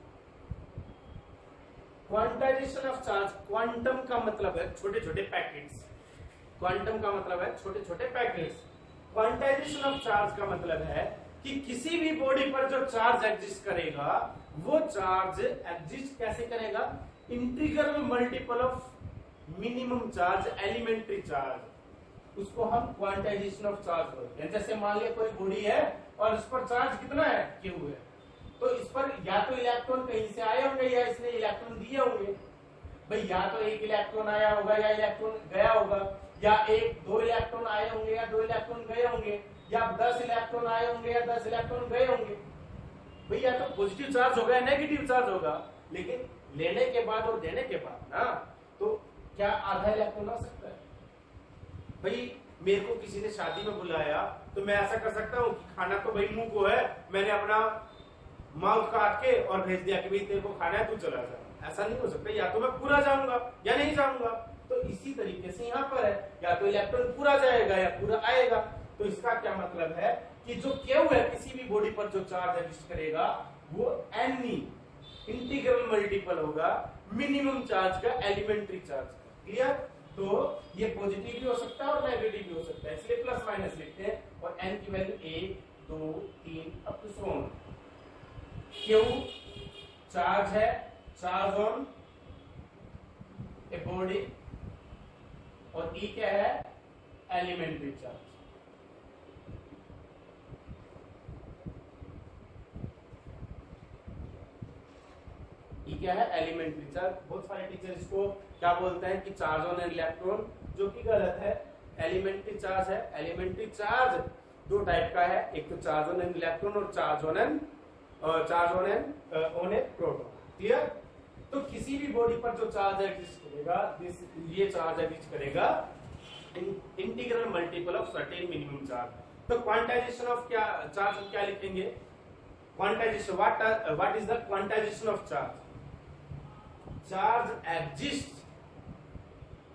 Quantization of charge, quantum का मतलब है छोटे छोटे पैकेट्स। क्वांटम का मतलब है छोटे छोटे पैकेट्स। क्वांटाइजेशन ऑफ चार्ज का मतलब है कि किसी भी बॉडी पर जो चार्ज एग्जिस्ट करेगा वो चार्ज एग्जिस्ट कैसे करेगा, integral multiple of minimum charge elementary charge, उसको हम क्वांटाइजेशन ऑफ चार्ज बोलते हैं। जैसे मान लिया कोई बॉडी है और इस पर चार्ज कितना है, क्यू है, तो इस पर या तो इलेक्ट्रॉन कहीं से आए होंगे या इसने इलेक्ट्रॉन दिए होंगे। भाई या तो एक इलेक्ट्रॉन आया होगा या इलेक्ट्रॉन गया होगा, या एक दो इलेक्ट्रॉन आए होंगे या दो इलेक्ट्रॉन गए होंगे, या 10 इलेक्ट्रॉन आए होंगे या 10 इलेक्ट्रॉन गए होंगे। भैया तो पॉजिटिव चार्ज होगा या नेगेटिव चार्ज होगा, लेकिन लेने के बाद और देने के बाद ना, तो क्या आधा इलेक्ट्रॉन आ सकता है। भाई मेरे को किसी ने शादी में बुलाया तो मैं ऐसा कर सकता हूँ कि खाना तो भाई मुंह को है, मैंने अपना माउथ काट के और भेज दिया कि भाई तेरे को खाना है तू चला जा। ऐसा नहीं हो सकता, या तो मैं पूरा जाऊंगा या नहीं जाऊंगा। तो इसी तरीके से यहाँ पर है, या तो इलेक्ट्रॉन पूरा जाएगा या पूरा आएगा। तो इसका क्या मतलब है कि जो क्यू है किसी भी बॉडी पर जो चार्ज एग्जिस्ट करेगा वो एन इंटीग्रल मल्टीपल होगा मिनिमम चार्ज का एलिमेंट्री चार्ज का। क्लियर? तो ये पॉजिटिव भी हो सकता है और नेगेटिव भी हो सकता है, इसलिए प्लस माइनस लिखते हैं। और n की value 1 2 3 up to so on. Q charge है, चार्ज ऑन ए बॉडी, और E क्या है? Elementary charge. E क्या है? Elementary charge. बहुत सारे टीचर इसको क्या बोलते हैं कि चार्ज ऑन एन इलेक्ट्रॉन, जो कि गलत है। एलिमेंट्री चार्ज है। एलिमेंट्री चार्ज दो टाइप का है, एक तो चार्ज ऑन एन इलेक्ट्रॉन और charge on an on A proton. Clear? तो किसी भी बॉडी पर जो चार्ज एग्जिस्ट करेगा, ये चार्ज एग्जिस्ट करेगा integral multiple of certain minimum charge. तो क्वांटाइजेशन ऑफ क्या चार्ज क्या लिखेंगे? Quantization, what is the quantization of charge? Charge exists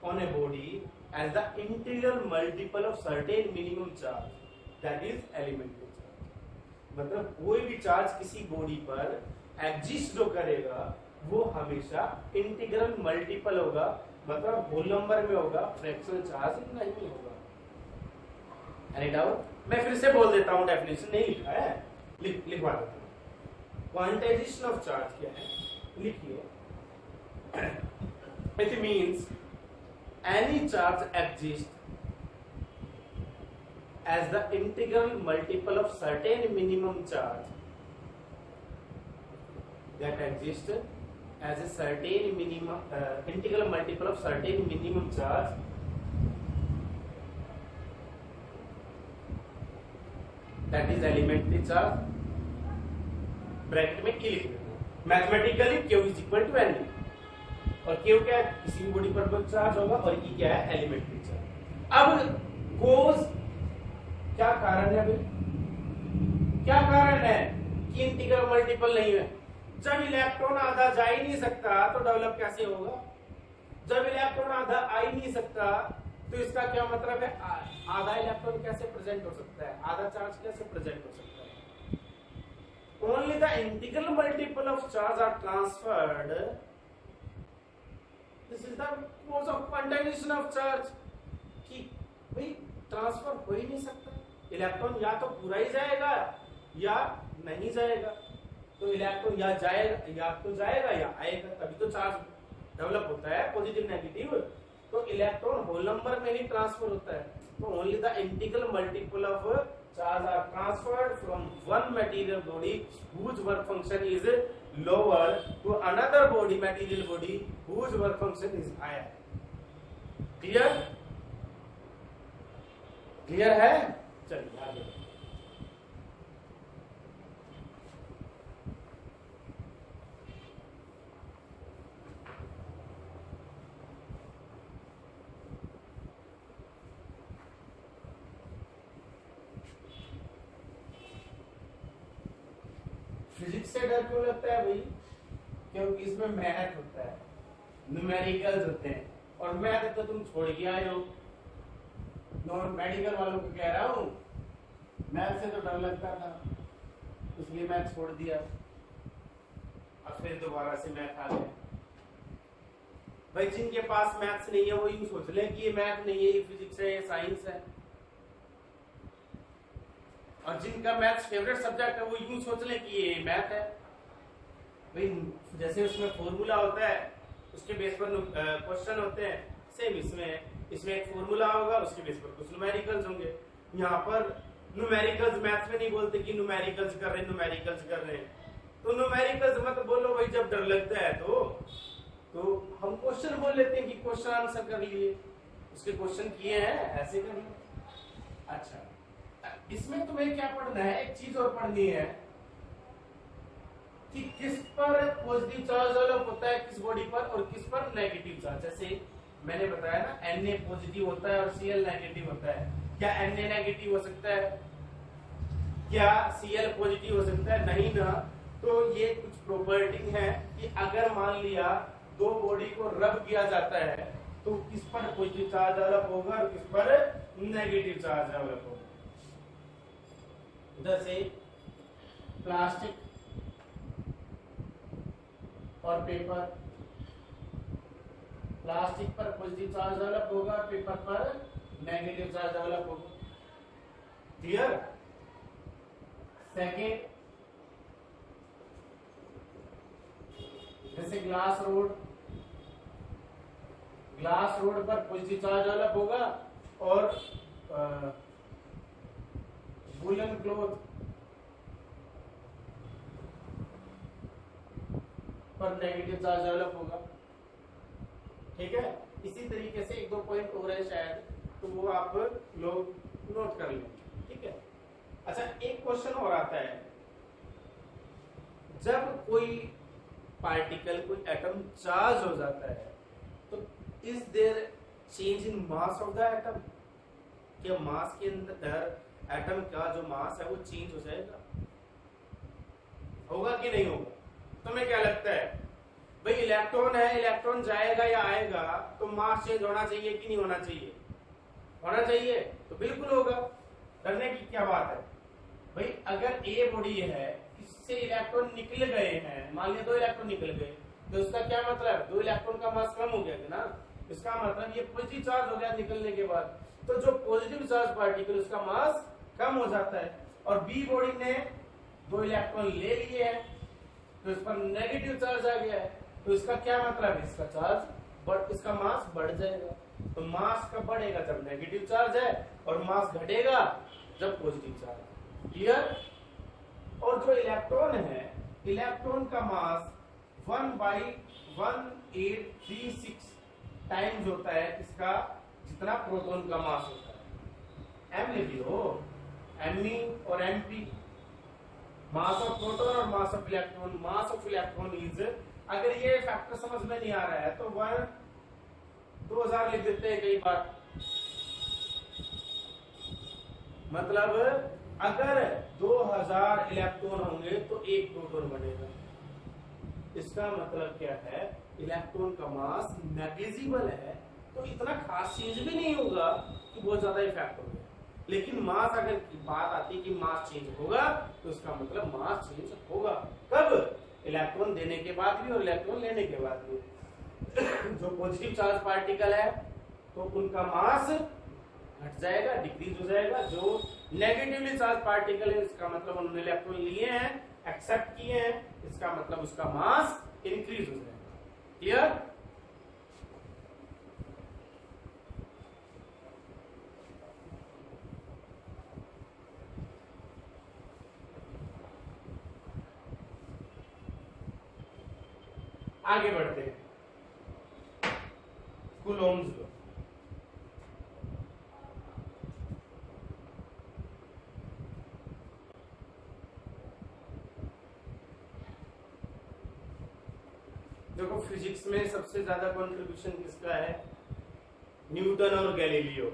on a body as the integral multiple of certain minimum charge, that is elementary charge। मतलब कोई भी charge किसी body पर exist जो करेगा वो हमेशा इंटीग्रल मल्टीपल होगा, मतलब होल नंबर में होगा, फ्रैक्शनल चार्ज नहीं होगा। Any doubt? मैं फिर से बोल देता हूं, डेफिनेशन नहीं लिखा है, लिखवा देता हूं। क्वांटाइजेशन ऑफ चार्ज क्या है? लिखिए, it means any charge exists as the integral multiple of certain minimum charge that exists as a certain minimum integral multiple of certain minimum charge that is elementary charge। Bracket में E लिख देना। Mathematically Q is equal to N, और Q क्या है? किसी भी body पर कोई चार्ज होगा, और E क्या है? Elementary charge. अब कोज क्या कारण है भाई? क्या कारण है कि इंटीग्रल मल्टीपल नहीं है? जब इलेक्ट्रॉन आधा जा ही नहीं सकता तो डेवलप कैसे होगा? जब इलेक्ट्रॉन आधा आ ही नहीं सकता तो इसका क्या मतलब है? आधा इलेक्ट्रॉन कैसे प्रेजेंट हो सकता है? आधा चार्ज कैसे प्रेजेंट हो सकता है? Only the integral multiple of charge are transferred. This is the cause of quantization of charge। कि भाई ट्रांसफर हो ही नहीं सकता, इलेक्ट्रॉन या तो पूरा ही जाएगा या नहीं जाएगा। तो इलेक्ट्रॉन या जाएगा या आएगा, तभी तो चार्ज डेवलप होता है, पॉजिटिव नेगेटिव। तो इलेक्ट्रॉन होल नंबर में ही ट्रांसफर होता है। तो only the integral multiple of charge are transferred from one material body whose work function is lower to another body, material body whose work function is higher। Clear? Clear है? चलिए आगे। Physics से डर क्यों लगता है भाई? क्योंकि इसमें मैथ होता है, न्यूमेरिकल्स होते हैं, और मैथ तो तुम छोड़ के आए हो। नॉन मेडिकल वालों को कह रहा हूँ, मैथ से तो डर लगता था, इसलिए मैथ छोड़ दिया, और फिर दोबारा से मैथ आ गया। भाई जिनके पास मैथ्स नहीं है वो यूं सोच ले कि ये मैथ नहीं है, ये फिजिक्स है, ये साइंस है। और जिनका मैथ्स फेवरेट सब्जेक्ट है वो यूं सोच ले कि ये मैथ है। भाई जैसे उसमें फॉर्मूला होता है, उसके बेस पर क्वेश्चन होते हैं, सेम इसमें एक फॉर्मूला होगा, उसके बेस पर कुछ न्यूमेरिकल्स होंगे। यहाँ पर न्यूमेरिकल्स मैथ्स में नहीं बोलते कि न्यूमेरिकल्स कर रहे हैं। तो न्यूमेरिकल्स मत बोलो भाई, जब डर लगता है तो हम क्वेश्चन बोल लेते हैं कि क्वेश्चन आंसर कर लिए, उसके क्वेश्चन किए हैं, ऐसे करिए। अच्छा, इसमें तुम्हें क्या पढ़ना है? एक चीज और पढ़नी है कि किस पर पॉजिटिव चार्ज डेवलप होता है, किस बॉडी पर, और किस पर नेगेटिव चार्ज। जैसे मैंने बताया ना, Na पॉजिटिव होता है और Cl नेगेटिव होता है। क्या Na नेगेटिव हो सकता है? क्या Cl पॉजिटिव हो सकता है? नहीं ना। तो ये कुछ प्रॉपर्टी है कि अगर मान लिया दो बॉडी को रब किया जाता है तो किस पर पॉजिटिव चार्ज डेवलप होगा और किस पर नेगेटिव चार्ज डेवलप होगा। जैसे प्लास्टिक और पेपर। प्लास्टिक पर पॉजिटिव चार्ज डेवलप होगा, पेपर पर नेगेटिव चार्ज डेवलप होगा। क्लियर? सेकेंड, जैसे ग्लास रोड पर पॉजिटिव चार्ज डेवलप होगा और वूलन क्लॉथ पर नेगेटिव चार्ज डेवलप होगा। ठीक है, इसी तरीके से एक दो पॉइंट हो रहे हैं शायद, तो वो आप लोग नोट कर लें। ठीक है, अच्छा एक क्वेश्चन और आता है, जब कोई पार्टिकल, कोई एटम चार्ज हो जाता है तो is there change in mass of the atom? क्या मास के अंदर एटम का जो मास है वो चेंज हो जाएगा? होगा कि नहीं होगा? तुम्हें क्या लगता है भाई? इलेक्ट्रॉन है, इलेक्ट्रॉन जाएगा या आएगा तो मास चेंज होना चाहिए कि नहीं होना चाहिए? होना चाहिए, तो बिल्कुल होगा। डरने की क्या बात है भाई? अगर ए बॉडी है, इससे इलेक्ट्रॉन निकल गए हैं, मान लिया 2 इलेक्ट्रॉन निकल गए, तो इसका क्या मतलब? 2 इलेक्ट्रॉन का मास कम हो गया ना, इसका मतलब ये पॉजिटिव चार्ज हो गया निकलने के बाद, तो जो पॉजिटिव चार्ज पार्टिकल उसका मास कम हो जाता है। और बी बॉडी ने 2 इलेक्ट्रॉन ले लिए हैं तो इस पर नेगेटिव चार्ज आ गया है, तो इसका क्या मतलब है? इसका चार्ज इसका मास बढ़ जाएगा। तो मास कब बढ़ेगा? जब नेगेटिव चार्ज है, और मास घटेगा जब पॉजिटिव चार्ज। क्लियर? और जो इलेक्ट्रॉन है, इलेक्ट्रॉन का मास 1/1836 टाइम्स होता है इसका जितना प्रोटॉन का मास होता है। एम लिख लो, एमई और एमपी, मास ऑफ प्रोटॉन और mass of electron. Mass of electron is, अगर ये फैक्टर समझ में नहीं आ रहा है तो 2000 लिख देते हैं कई बार। मतलब अगर 2000 इलेक्ट्रॉन होंगे तो 1 प्रोटॉन बनेगा। इसका मतलब क्या है? इलेक्ट्रॉन का मास नेग्लिजिबल है, तो इतना खास चेंज भी नहीं होगा कि बहुत ज्यादा इफेक्ट हो गया। लेकिन मास, अगर बात आती है कि मास चेंज होगा, तो इसका मतलब मास चेंज होगा। कब? इलेक्ट्रॉन देने के बाद भी और इलेक्ट्रॉन लेने के बाद भी। जो पॉजिटिव चार्ज पार्टिकल है तो उनका मास घट जाएगा, डिक्रीज हो जाएगा। जो नेगेटिवली चार्ज पार्टिकल है, इसका मतलब उन्होंने इलेक्ट्रॉन लिए हैं, एक्सेप्ट किए हैं, इसका मतलब उसका मास इंक्रीज हो जाएगा। क्लियर? आगे बढ़ते हैं। कूलोम्स लॉ। देखो, फिजिक्स में सबसे ज्यादा कंट्रीब्यूशन किसका है? न्यूटन और गैलीलियो।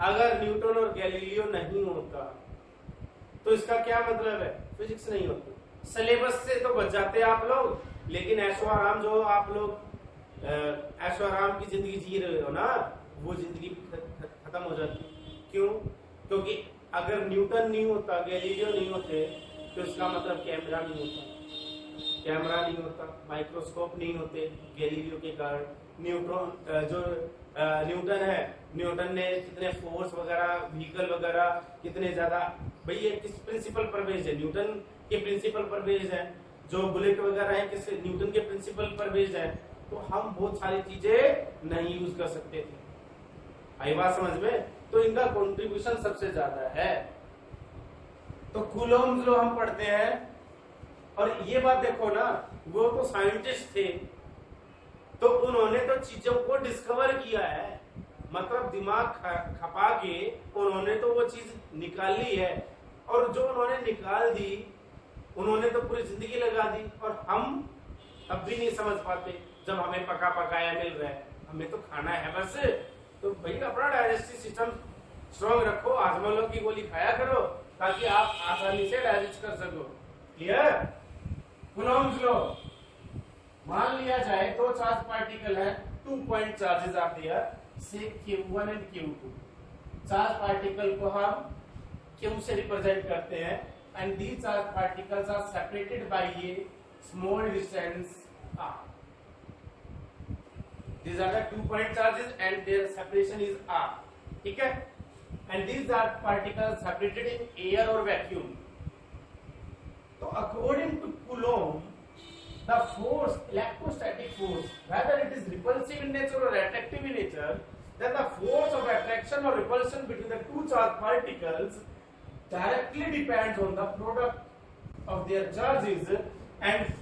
अगर न्यूटन और गैलीलियो नहीं होता तो इसका क्या मतलब है? फिजिक्स नहीं होती। सिलेबस से तो बच जाते आप लोग, लेकिन ऐशो आराम जो आप लोग ऐशो आराम की जिंदगी जी रहे हो ना, वो जिंदगी खत्म हो जाती। क्यों? क्योंकि अगर न्यूटन नहीं होता, गैलीलियो नहीं होते, तो इसका मतलब कैमरा नहीं होता, कैमरा नहीं होता, माइक्रोस्कोप नहीं होते गैलीलियो के कारण। न्यूटन है, न्यूटन ने कितने फोर्स वगैरह, व्हीकल वगैरह कितने ज्यादा, भाई ये किस प्रिंसिपल पर बेस्ड है? न्यूटन के प्रिंसिपल पर बेस्ड है। जो बुलेट वगैरह है किस न्यूटन के प्रिंसिपल पर बेस्ड है। तो हम बहुत सारी चीजें नहीं यूज कर सकते थे। आई बात समझ में? तो इनका कंट्रीब्यूशन सबसे ज्यादा है। तो कूलोम्स लॉ हम पढ़ते हैं। और ये बात देखो ना, वो तो साइंटिस्ट थे, तो उन्होंने तो चीजों को डिस्कवर किया है, मतलब दिमाग खपा के उन्होंने तो वो चीज निकाली है। और जो उन्होंने निकाल दी, उन्होंने तो पूरी जिंदगी लगा दी, और हम अब भी नहीं समझ पाते जब हमें पका पकाया मिल रहा है। हमें तो खाना है बस। तो भाई अपना डाइजेस्टिव सिस्टम स्ट्रॉन्ग रखो, आजमोलो की गोली खाया करो, ताकि आप आसानी से डाइजेस्ट कर सको। क्लियर? कूलोम्स लॉ, मान लिया जाए दो चार्ज पार्टिकल है, 2 पॉइंट चार्जेस आर देयर, से Q1 and Q2। Charge particle को हम Q से रिप्रेजेंट करते हैं, and these charge particles are separated by ये small distance R. These are the 2 point charges and their separation is R. ठीक है? And these are particles separated in air or vacuum. So according to Coulomb, the force, electrostatic force, whether it is repulsive in nature or attractive in nature, then the force of attraction or repulsion between the two charged particles directly depends on the product of their charges and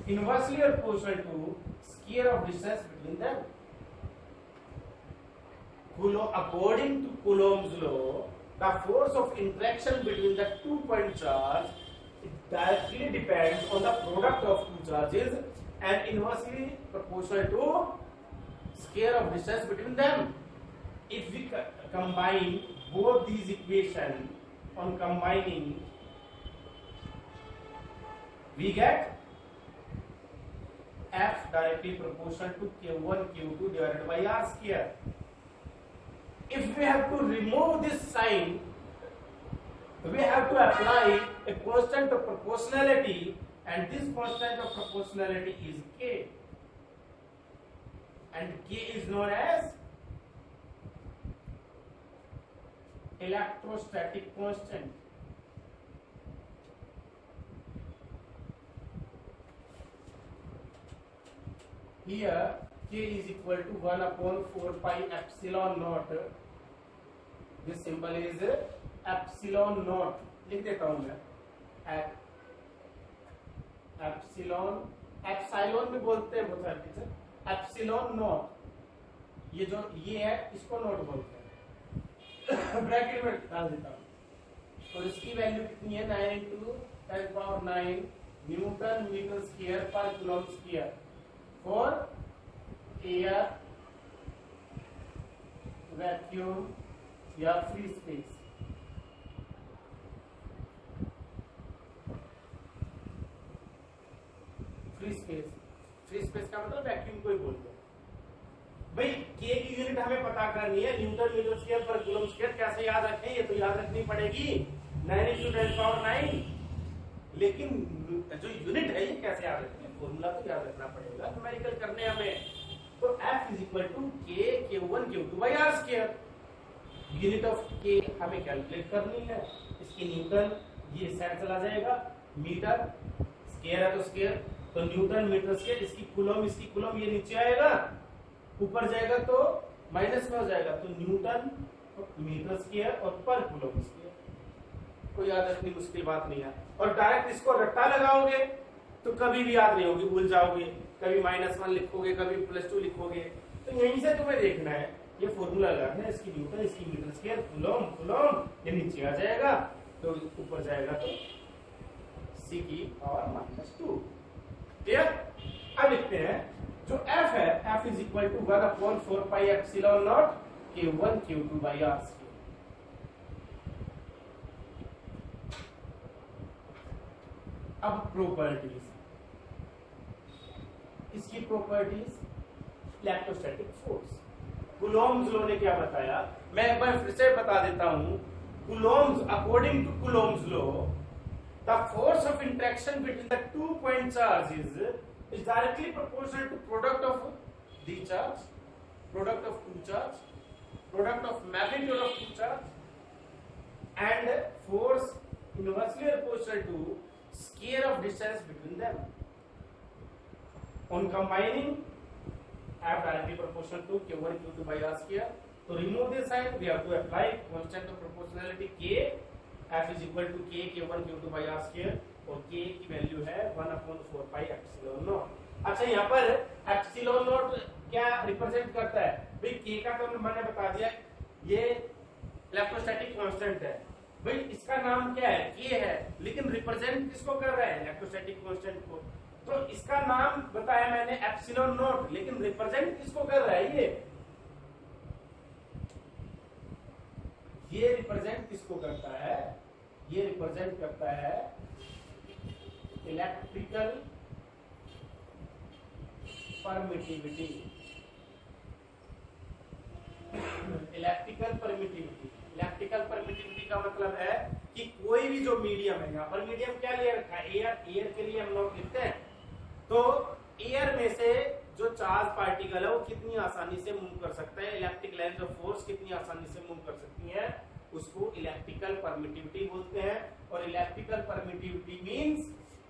inversely proportional to square of distance between them. According to Coulomb's law, the force of interaction between the 2 point charge directly depends on the product of two charges and inversely proportional to square of distance between them. If we combine both these equations, on combining we get F directly proportional to Q1 Q2 divided by R square. If we have to remove this sign, we have to apply a constant of proportionality, and this constant of proportionality is K, and K is known as electrostatic constant. Here K is equal to 1 upon 4 pi epsilon naught. This symbol is epsilon naught. लिख देता हूं मैं epsilon में बोलते हैं बहुत सारे teacher epsilon not. ये है इसको नॉट बोलते हैं. ब्रैकेट में डाल देता हूं. और इसकी वैल्यू कितनी है 9 into 10⁹ न्यूटन मीटर स्क्वायर पर coulomb square for air vacuum या फ्री स्पेस. फ्री स्पेस का मतलब वैक्यूम को ही बोलते हैं. भाई के की यूनिट हमें पता करनी है, न्यूटन मीटर स्क्वायर पर कूलम स्क्वायर. कैसे याद रखें? ये तो याद रखनी पड़ेगी 9 into 10⁹. लेकिन जो यूनिट है ये कैसे याद रखें? फॉर्मूला तो याद रखना पड़ेगा, न्यूमेरिकल करने हमें. तो F is equal to K Q1 Q2 by R square. Unit of K हमें कैलकुलेट करनी है. इसकी न्यूटन ये साइड चला जाएगा, मीटर स्क्वायर है तो स्क्वायर, तो न्यूटन मीटर स्क्वायर. इसकी कुलम ये नीचे आएगा, ऊपर जाएगा तो माइनस में हो जाएगा. तो न्यूटन मीटर स्क्वायर और पर कुलम स्क्वायर. कोई याद रखनी मुश्किल बात नहीं है. और डायरेक्ट इसको रट्टा लगाओगे तो कभी भी याद नहीं होगी, भूल जाओगे. कभी -1 लिखोगे, कभी +2 लिखोगे. तो यहीं से तुम्हें देखना है, ये फॉर्मूला लगाना है. इसकी न्यूटन इसकी मीटर स्क्वायर कुलम ये नीचे आ जाएगा, तो ऊपर जाएगा तो C की पावर -2. क्लियर? अब लिखते हैं जो F है, F is equal to 1 upon 4 pi epsilon naught Q1 Q2 by R square. अब प्रॉपर्टीज, इसकी properties electrostatic force. Coulomb's law ने क्या बताया, मैं एक बार फिर से बता देता हूं. Coulomb's, according to Coulomb's law, the force of interaction between the 2 point charges is directly proportional to product of the charge, product of two charge, product of magnitude of two charge, and force inversely proportional to square of distance between them. On combining, F directly proportional to Q1 Q2 by R square. To remove this sign, we have to apply constant of proportionality K. F is equal to K Q1 Q2 by R square, और K की value है 1 upon 4 pi epsilon not. अच्छा, यहाँ पर epsilon not क्या represent करता है? भाई K का तो मैंने बता दिया, ये इलेक्ट्रोस्टैटिक कांस्टेंट है. भाई इसका नाम क्या है? K है, लेकिन रिप्रेजेंट किसको कर रहा है? इलेक्ट्रोस्टैटिक कांस्टेंट को. तो इसका नाम बताया मैंने एप्सिलॉन नॉट, लेकिन रिप्रेजेंट किसको कर रहा है? ये रिप्रेजेंट किसको करता है? ये रिप्रेजेंट करता है इलेक्ट्रिकल परमिटिविटी. इलेक्ट्रिकल परमिटिविटी का मतलब है कि कोई भी जो मीडियम है, यहाँ पर मीडियम क्या लिया रखा है? एयर. एयर के लिए हम लोग लिखते हैं तो एयर में से जो चार्ज पार्टिकल है वो कितनी आसानी से मूव कर सकता है, इलेक्ट्रिक लाइंस ऑफ फोर्स कितनी आसानी से मूव कर सकती है, उसको इलेक्ट्रिकल परमिटिविटी बोलते हैं। और इलेक्ट्रिकल परमिटिविटी मींस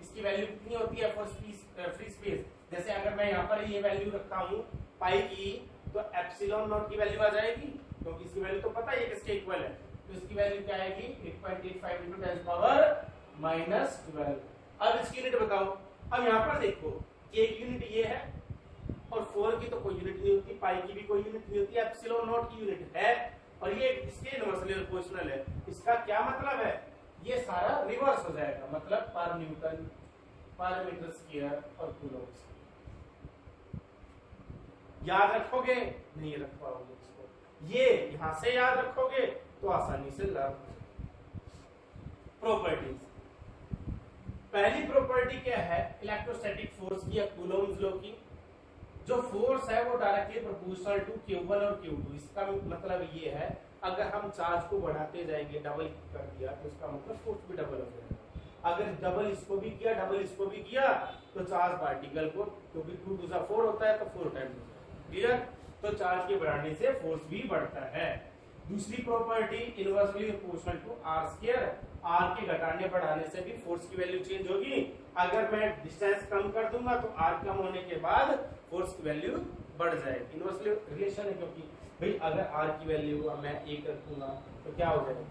इसकी वैल्यू कितनी होती है फॉर फ्री स्पेस। जैसे अगर मैं यहाँ पर ये वैल्यू रखता हूँ पाई की, तो एप्सिलॉन नॉट की वैल्यू आ जाएगी, क्योंकि इसकी वैल्यू तो पता है किसके इक्वल है, तो इसकी वैल्यू क्या आएगी 8.85 into 10 पावर -12। अब इसकी यूनिट बताओ। अब यहाँ पर देखो कि एक यूनिट ये है और 4 की तो कोई यूनिट नहीं होती, पाई की भी कोई यूनिट नहीं होती, एप्सिलॉन नॉट की यूनिट है और ये इसके इनवर्सली प्रोपोर्शनल है। इसका क्या मतलब है, ये सारा रिवर्स हो जाएगा, मतलब पर न्यूटन पर मीटर स्क्वायर और कूलम्ब। याद रखोगे, नहीं रख पाओगे इसको, ये यहां से याद रखोगे तो आसानी से लर्न हो जाएगा। प्रॉपर्टीज, पहली प्रॉपर्टी क्या है, इलेक्ट्रोस्टैटिक फोर्स की या कूलम्ब लॉ की। जो फोर्स है वो डायरेक्टली प्रोपोर्शनल टू Q1 और Q2। इसका मतलब ये है अगर हम चार्ज को बढ़ाते जाएंगे, डबल कर दिया तो इसका मतलब फोर्स भी डबल हो जाएगा। अगर डबल इसको भी किया, डबल इसको भी किया, तो चार्ज पार्टिकल को, क्योंकि 2 2 4 होता है तो 4 टाइम्स हो जाएगा। क्लियर? तो चार्ज के बढ़ाने से फोर्स भी बढ़ता है। दूसरी property inversely proportional to R square. R के घटाने बढ़ाने से भी फोर्स की वैल्यू चेंज होगी। अगर मैं डिस्टेंस कम कर दूंगा तो आर कम होने के बाद फोर्स की वैल्यू बढ़ जाएगी। इनवर्सली रिलेशन है, क्योंकि भाई अगर आर की वैल्यू मैं 1 रखूंगा तो क्या हो जाएगा,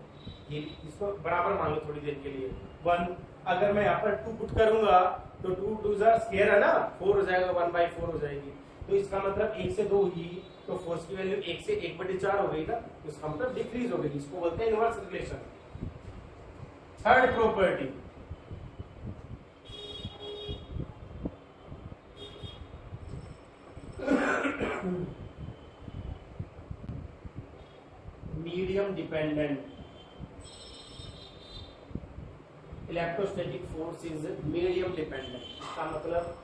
ये इसको बराबर मान लो थोड़ी देर के लिए 1। अगर मैं यहाँ पर 2 पुट करूंगा तो 2 2 स्क्वायर है ना, 4 हो जाएगा, 1/4 हो जाएगी। तो इसका मतलब 1 से 2 ही, तो फोर्स की वैल्यू 1 से 1/4 हो गई ना, तो इसका मतलब डिक्रीज हो गई। इसको बोलते हैं inverse relation. Third property, medium dependent electrostatic force is medium dependent. इसका मतलब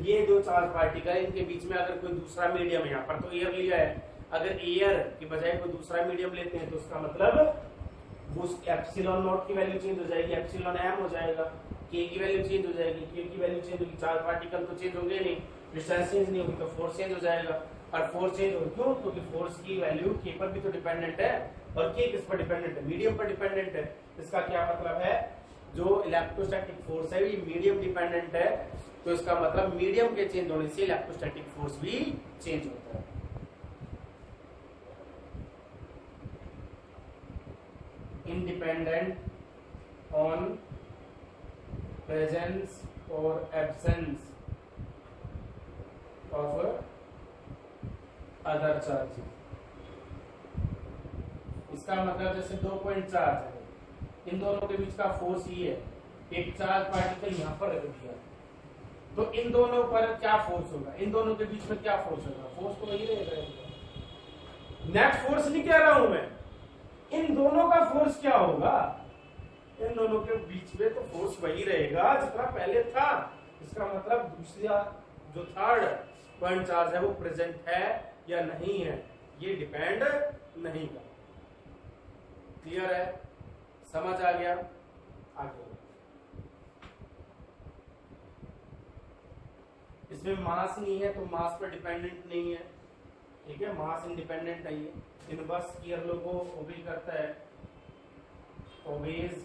ये दो चार्ज पार्टिकल, इनके बीच में अगर कोई दूसरा मीडियम है, यहाँ पर तो एयर लिया है, अगर एयर की बजाय कोई दूसरा मीडियम लेते हैं तो उसका मतलब वो एप्सिलॉन नॉट की वैल्यू चेंज हो जाएगी, एप्सिलॉन एम हो जाएगा, के की वैल्यू चेंज हो जाएगी, के की वैल्यू चेंज होगी, चार्ज पार्टिकल तो चेंज होंगे नहीं, डिस्टेंस चेंज नहीं होगी तो फोर्स चेंज हो जाएगा। और फोर्स चेंज होगी क्यों, क्योंकि फोर्स की वैल्यू के पर भी तो डिपेंडेंट है, और के किस पर डिपेंडेंट है, मीडियम पर डिपेंडेंट है। इसका क्या मतलब है, जो इलेक्ट्रोस्टैटिक फोर्स है ये मीडियम डिपेंडेंट है, तो इसका मतलब मीडियम के चेंज होने से इलेक्ट्रोस्टैटिक फोर्स भी चेंज होता है। इंडिपेंडेंट ऑन प्रेजेंस और एब्सेंस ऑफ अदर चार्ज। इसका मतलब जैसे 2 पॉइंट चार्ज है, इन दोनों के बीच का फोर्स ये है, एक चार्ज पार्टिकल यहाँ पर रख दिया तो इन दोनों पर क्या फोर्स होगा, इन दोनों के बीच में क्या फोर्स होगा, फोर्स तो वही रहेगा। नेट फोर्स नहीं कह रहा हूं मैं, इन दोनों का फोर्स क्या होगा, इन दोनों के बीच में तो फोर्स वही रहेगा जितना पहले था। इसका मतलब दूसरा जो थर्ड पॉइंट चार्ज है वो प्रेजेंट है या नहीं है, ये डिपेंड नहीं करता। क्लियर है, समझ आ गया? आगे इसमें मास नहीं है तो मास पर डिपेंडेंट नहीं है, ठीक है, मास इंडिपेंडेंट है। ये इनवर्स स्क्वायर लॉ को ओबे करता है, ओबेज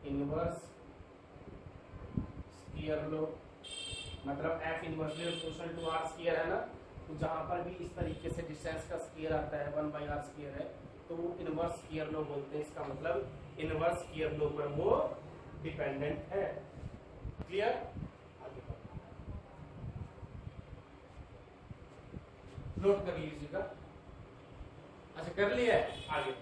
इनवर्स स्क्वायर लॉ, मतलब F inversely proportional to R square है ना, तो जहां पर भी इस तरीके से डिस्टेंस का स्क्वायर आता है 1/r स्क्वायर है, तो वो इनवर्स स्क्वायर लॉ बोलते हैं। इसका मतलब इनवर्स स्क्वायर लॉ पर वो डिपेंडेंट है। क्लियर? आगे नोट कर लीजिएगा। अच्छा कर लिया है, आगे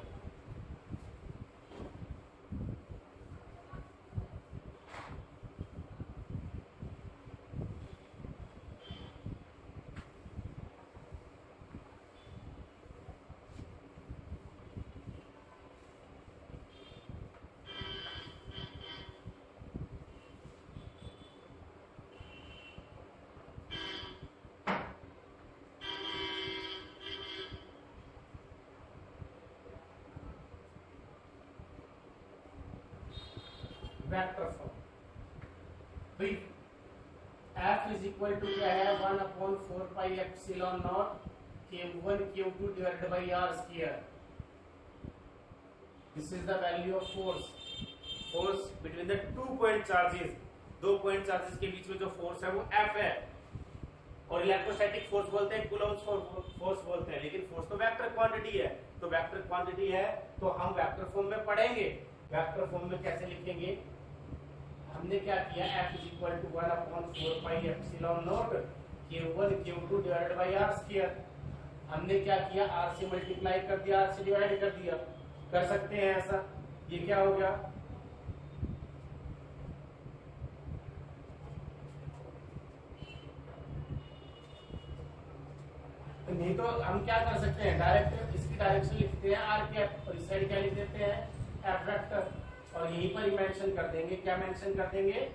वेक्टर फॉर्म। भाई F इज इक्वल टू क्या है 1/4πε0 Q1 Q2 divided by R square. This is the value of force between the 2 point charges. 2 point charges के बीच में जो फोर्स है वो F है, और इलेक्ट्रोस्टैटिक फोर्स बोलते हैं, कूलम्ब्स फोर्स बोलते हैं, लेकिन फोर्स तो वेक्टर क्वांटिटी है। तो वेक्टर क्वांटिटी है तो हम वेक्टर फॉर्म में पढ़ेंगे। वेक्टर फॉर्म में कैसे लिखेंगे? हमने क्या किया, F is equal to 1/4πε0 Q1 Q2 divided by R square. हमने क्या किया, R से मल्टीप्लाई कर दिया, R से डिवाइड कर दिया। कर सकते हैं ऐसा। ये क्या हो गया, नहीं तो हम क्या कर सकते हैं, डायरेक्ट इसकी डायरेक्शन लिखते हैं R कैप और इस साइड क्या लिख देते हैं F वेक्टर, और यहीं पर ही मेंशन कर देंगे। क्या मेंशन कर देंगे,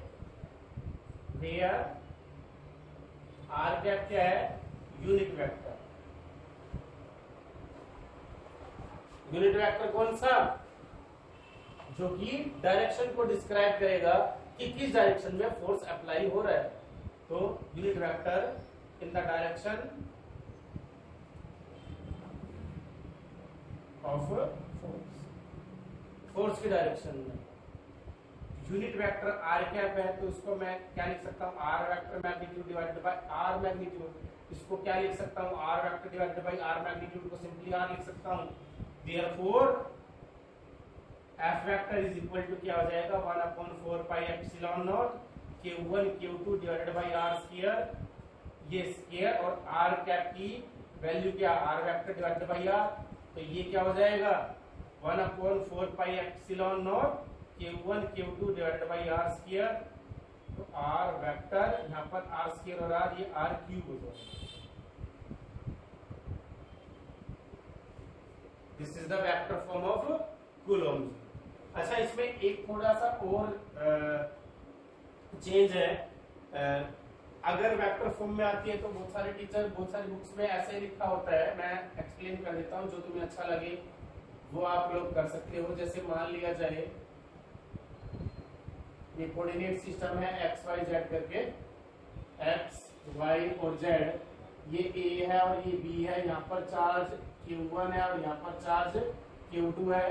वेयर R कैप क्या है, यूनिट वेक्टर। यूनिट वेक्टर कौन सा, जो कि डायरेक्शन को डिस्क्राइब करेगा कि किस डायरेक्शन में फोर्स अप्लाई हो रहा है। तो unit vector in the direction of force की डायरेक्शन में। यूनिट वेक्टर आर कैप है तो इसको मैं क्या लिख सकता हूँ, R vector magnitude divided by R magnitude. इसको क्या लिख सकता हूँ, R vector divided by R magnitude को सिंपली आर लिख सकता हूँ। Therefore F vector is equal to क्या हो जाएगा 1/4πε0 Q1 Q2 divided by R square. ये स्क्वायर और आर कैप की वैल्यू क्या, R vector divided by R, तो ये क्या हो जाएगा 1/4πε0 Q1 Q2 divided by R square. तो आर वेक्टर यहाँ पर आर स्क्वायर और आर, ये आर क्यूब हो जाएगा। This is the vector form of Coulomb. अच्छा, इसमें एक थोड़ा सा और चेंज है। अगर वेक्टर फॉर्म में आती है तो बहुत सारे टीचर बहुत सारी बुक्स में ऐसे लिखा होता है, मैं एक्सप्लेन कर देता हूँ, जो तुम्हें अच्छा लगे वो आप लोग कर सकते हो। जैसे मान लिया जाए ये कोऑर्डिनेट सिस्टम है एक्स वाई जेड करके, एक्स वाई और जेड, ये ए है और ये बी है, यहाँ पर चार्ज Q1 है और यहाँ पर चार्ज Q2 है।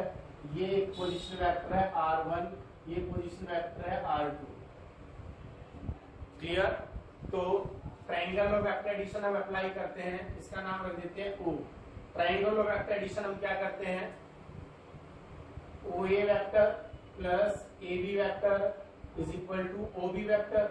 ये एक पोजीशन वेक्टर है R1, ये पोजीशन वेक्टर है R2। क्लियर? तो ट्राइंगल और वेक्टर एडिशन हम अप्लाई करते हैं, इसका नाम रख देते हैं O। ट्राइंगल और वेक्टर एडिशन हम क्या करते हैं, OA vector plus AB vector is equal to OB vector.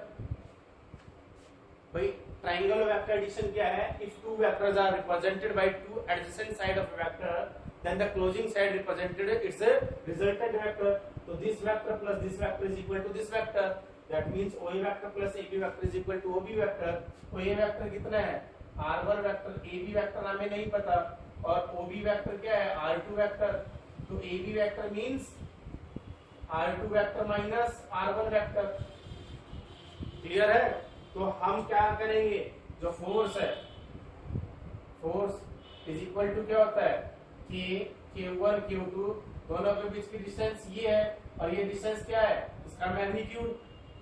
भाई ट्राइंगल और वेक्टर एडिशन क्या है, if two vectors are represented by two adjacent side of vector then the closing side represented its a resultant vector. So this vector plus this vector is equal to this vector. That means OA vector plus AB vector is equal to OB vector. OA vector कितना है, R1 vector, AB vector हमें नहीं पता, और OB vector क्या है, R2 vector। तो AB vector means R2 vector minus R1 vector। Clear है? तो हम क्या करेंगे, जो फोर्स है, फोर्स इज इक्वल टू क्या होता है कि Q1 Q2 दोनों के बीच की डिस्टेंस ये है, और ये डिस्टेंस क्या है, इसका मैग्नीट्यूड,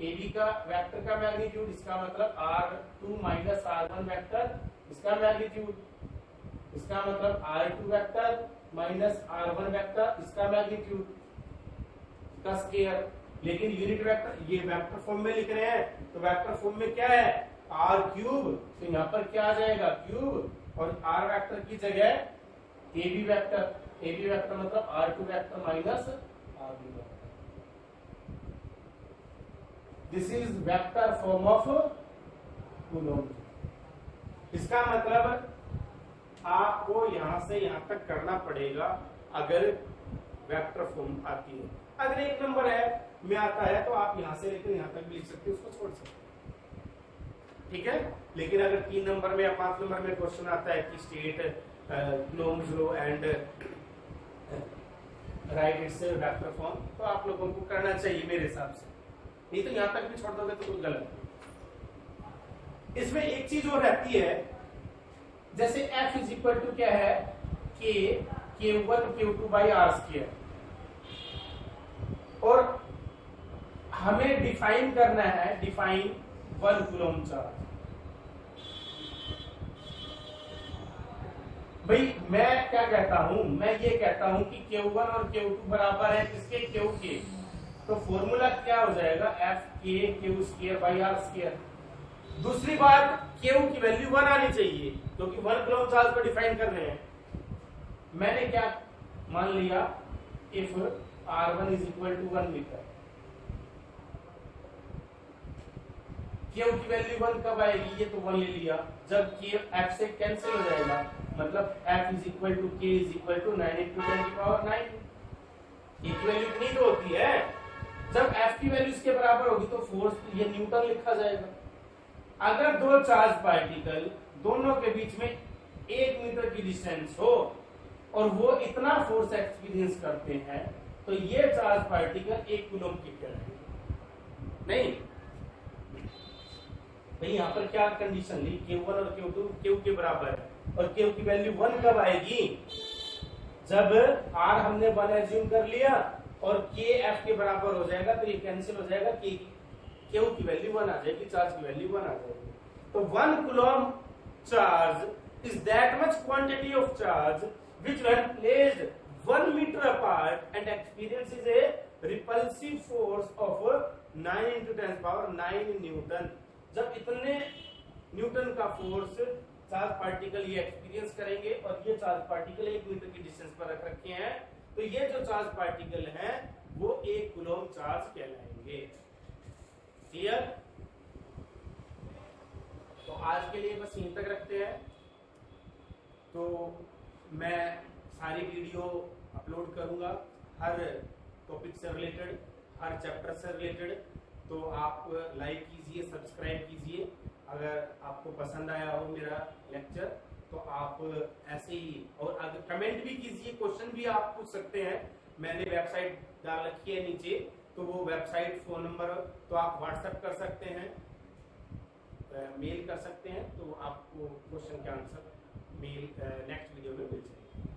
AB का वेक्टर का मैग्नीट्यूड, इसका मतलब R2 माइनस R1 वेक्टर, इसका मैग्नीट्यूड, इसका मतलब R2 vector minus R1 vector, इसका मैग्नीट्यूड का स्क्वायर। लेकिन यूनिट वेक्टर ये वेक्टर फॉर्म में लिख रहे हैं, तो वेक्टर फॉर्म में क्या है, R क्यूब, तो यहाँ पर क्या आ जाएगा क्यूब, और R वेक्टर की जगह AB वेक्टर, AB वेक्टर मतलब R2 vector minus RB vector. This is vector form of coulomb. इसका मतलब आपको यहां से यहां तक करना पड़ेगा अगर वेक्टर फॉर्म आती है। अगर एक नंबर है में आता है तो आप यहां से लेकर यहां तक भी लिख सकते हो, उसको छोड़ सकते हो, ठीक है। लेकिन अगर 3 नंबर में या 5 नंबर में क्वेश्चन आता है कि state Coulomb's law and right it's vector form, तो आप लोगों को करना चाहिए मेरे हिसाब से, नहीं तो यहां तक भी छोड़ दोगे तो कुछ गलत। इसमें एक चीज और रहती है, जैसे F इज इक्वल टू क्या है, Q1 Q2 by R square, और हमें डिफाइन करना है, डिफाइन 1 कूलम चार्ज। भाई मैं क्या कहता हूं, मैं ये कहता हूं कि Q1 और Q2 बराबर है किसके, Q के। तो फॉर्मूला क्या हो जाएगा, एफ के Q square by R square. दूसरी बात, Q की वैल्यू 1 आनी चाहिए क्योंकि 1 कूलम चार्ज को डिफाइन कर रहे हैं। मैंने क्या मान लिया, if R1 is equal to 1 metre. Q की वैल्यू 1 कब आएगी, ये तो 1 ले लिया, जब K F से कैंसिल हो जाएगा, मतलब F is equal to K is equal to 9 into 10 की पावर 9। K की वैल्यू इतनी तो होती है। जब F की वैल्यू इसके बराबर होगी तो फोर्स ये न्यूटन लिखा जाएगा। अगर दो चार्ज पार्टिकल दोनों के बीच में 1 मीटर की डिस्टेंस हो और वो इतना फोर्स एक्सपीरियंस करते हैं तो ये चार्ज पार्टिकल 1 कूलम के कहलाएंगे। नहीं भाई, यहाँ पर क्या कंडीशन ली, Q1 और Q2 Q के बराबर है और Q की वैल्यू 1 कब आएगी, जब R हमने 1 एज्यूम कर लिया और K F के बराबर हो जाएगा तो ये कैंसिल हो जाएगा, Q की वैल्यू 1 आ जाएगी, चार्ज की वैल्यू 1 आ जाएगी। तो 1 coulomb charge is that much quantity of charge which when placed 1 meter apart and experiences a repulsive force of 9 into 10 power 9 Newton. जब इतने न्यूटन का फोर्स चार्ज पार्टिकल ये एक्सपीरियंस करेंगे और ये चार्ज पार्टिकल 1 मीटर की डिस्टेंस पर रख रखे हैं, तो ये जो चार्ज पार्टिकल हैं वो 1 कूलम चार्ज कहलाएंगे। क्लियर? तो आज के लिए बस यहीं तक रखते हैं। तो मैं सारी वीडियो अपलोड करूंगा हर टॉपिक से रिलेटेड, हर चैप्टर से रिलेटेड। तो आप लाइक कीजिए, सब्सक्राइब कीजिए। अगर आपको पसंद आया हो मेरा लेक्चर तो आप ऐसे ही, और अगर कमेंट भी कीजिए, क्वेश्चन भी आप पूछ सकते हैं। मैंने वेबसाइट डाल रखी है नीचे, तो वो वेबसाइट, फोन नंबर तो आप व्हाट्सएप कर सकते हैं, मेल कर सकते हैं, तो आपको क्वेश्चन के आंसर मेल नेक्स्ट वीडियो में मिल जाएंगे।